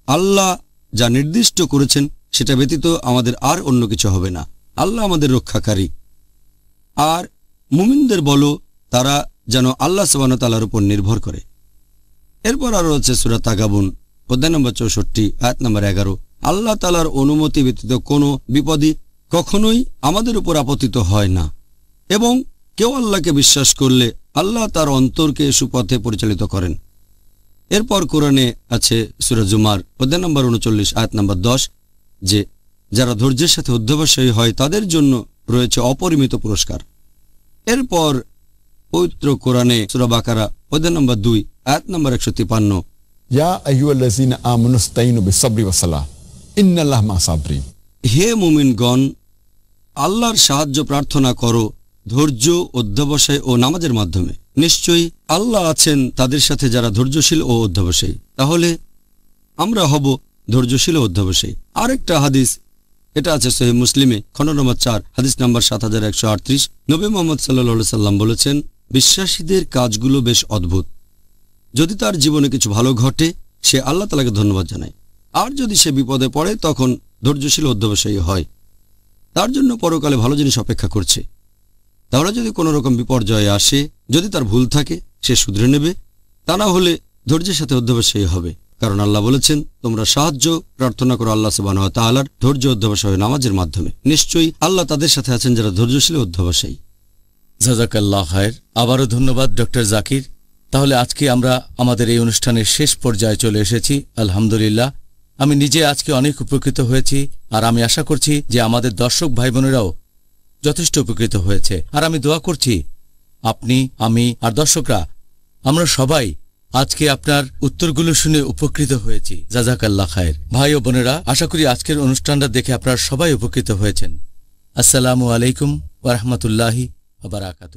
আল্লাহ যা নির্দিষ্ট করেছেন সেটা ব্যতীত আমাদের আর অন্য কিছু হবে না, আল্লাহ আমাদের রক্ষাকারী। আর মুমিনদের বলো তারা যেন আল্লাহ সুবহানাহু ওয়া তাআলার উপর নির্ভর করে। এরপর আরো আছে সূরা তাগাবুন অধ্যায় নম্বর 64 আয়াত নম্বর 11 আল্লাহ তাআলার অনুমতি ব্যতীত কোনো বিপদই কখনোই আমাদের উপর আপতিত হয় না, এবং কেউ আল্লাহকে বিশ্বাস করলে আল্লাহ তার অন্তরকে সুপথে পরিচালিত করেন। এরপর কোরআনে আছে সূরা জুমার অধ্যায় নম্বর 39 আয়াত নম্বর 10 যে যারা ধৈর্যের সাথে অধ্যবসায়ী হয় তাদের জন্য রয়েছে অপরিমিত পুরস্কার। এরপর পবিত্র কোরআনে সূরা বাকারা অধ্যায় নম্বর 2 আয়াত নম্বর 153, या अय्युहल्लज़ीना आमनु इस्ताईनु बिस्सब्रि वस्सलाह इन्नल्लाहा मअस साबिरीन। হে মুমিনগণ, আল্লাহর সাহায্য প্রার্থনা করো ধৈর্য, অধ্যবসায় ও নামাজের মাধ্যমে। নিশ্চয়ই আল্লাহ আছেন তাদের সাথে যারা ধৈর্যশীল ও অধ্যবসায়ী। তাহলে আমরা হব ধৈর্যশীল ও অধ্যবসায়ী। আরেকটা হাদিস, এটা আছে সহিহ মুসলিমে খণ্ড নম্বর 4 হাদিস নম্বর 7138। নবী মুহাম্মদ সাল্লাল্লাহু আলাইহি সাল্লাম বলেছেন, বিশ্বাসীদের কাজগুলো বেশ অদ্ভুত। যদি তার জীবনে কিছু ভালো ঘটে সে আল্লাহ তাআলাকে ধন্যবাদ জানায়, আর যদি সে বিপদে পড়ে তখন ধৈর্যশীল অধ্যবসায়ী হয়। তার জন্য পরকালে ভালো জিনিস অপেক্ষা করছে। তাহলে যদি কোনো রকম বিপর্যয় আসে, যদি তার ভুল থাকে সে শুধরে নেবে, তা না হলে ধৈর্যের সাথে অধ্যবসায়ী হবে। কারণ আল্লাহ বলেছেন, তোমরা সাহায্য প্রার্থনা করো আল্লাহ সুবহানাহু ওয়া তাআলার ধৈর্য অধ্যবসায় নামাজের মাধ্যমে। নিশ্চয়ই আল্লাহ তাদের সাথে আছেন যারা ধৈর্যশীল অধ্যবসায়ী। জাযাকাল্লাহ খায়ের। আবারও ধন্যবাদ ডক্টর জাকির। তাহলে আজকে আমরা আমাদের এই অনুষ্ঠানের শেষ পর্যায়ে চলে এসেছি। আলহামদুলিল্লাহ, আমি নিজে আজকে অনেক উপকৃত হয়েছি, আর আমি আশা করছি যে আমাদের দর্শক ভাই বোনেরাও যথেষ্ট উপকৃত হয়েছে। আর আমি দোয়া করছি আপনি, আমি আর দর্শকরা আমরা সবাই আজকে আপনার উত্তরগুলো শুনে উপকৃত হয়েছি। জাযাকাল্লাহ খায়ের। ভাই ও বোনেরা, আশা করি আজকের অনুষ্ঠানটা দেখে আপনারা সবাই উপকৃত হয়েছেন। আসসালামু আলাইকুম ওয়া রাহমাতুল্লাহি ওয়া বারাকাতুহু।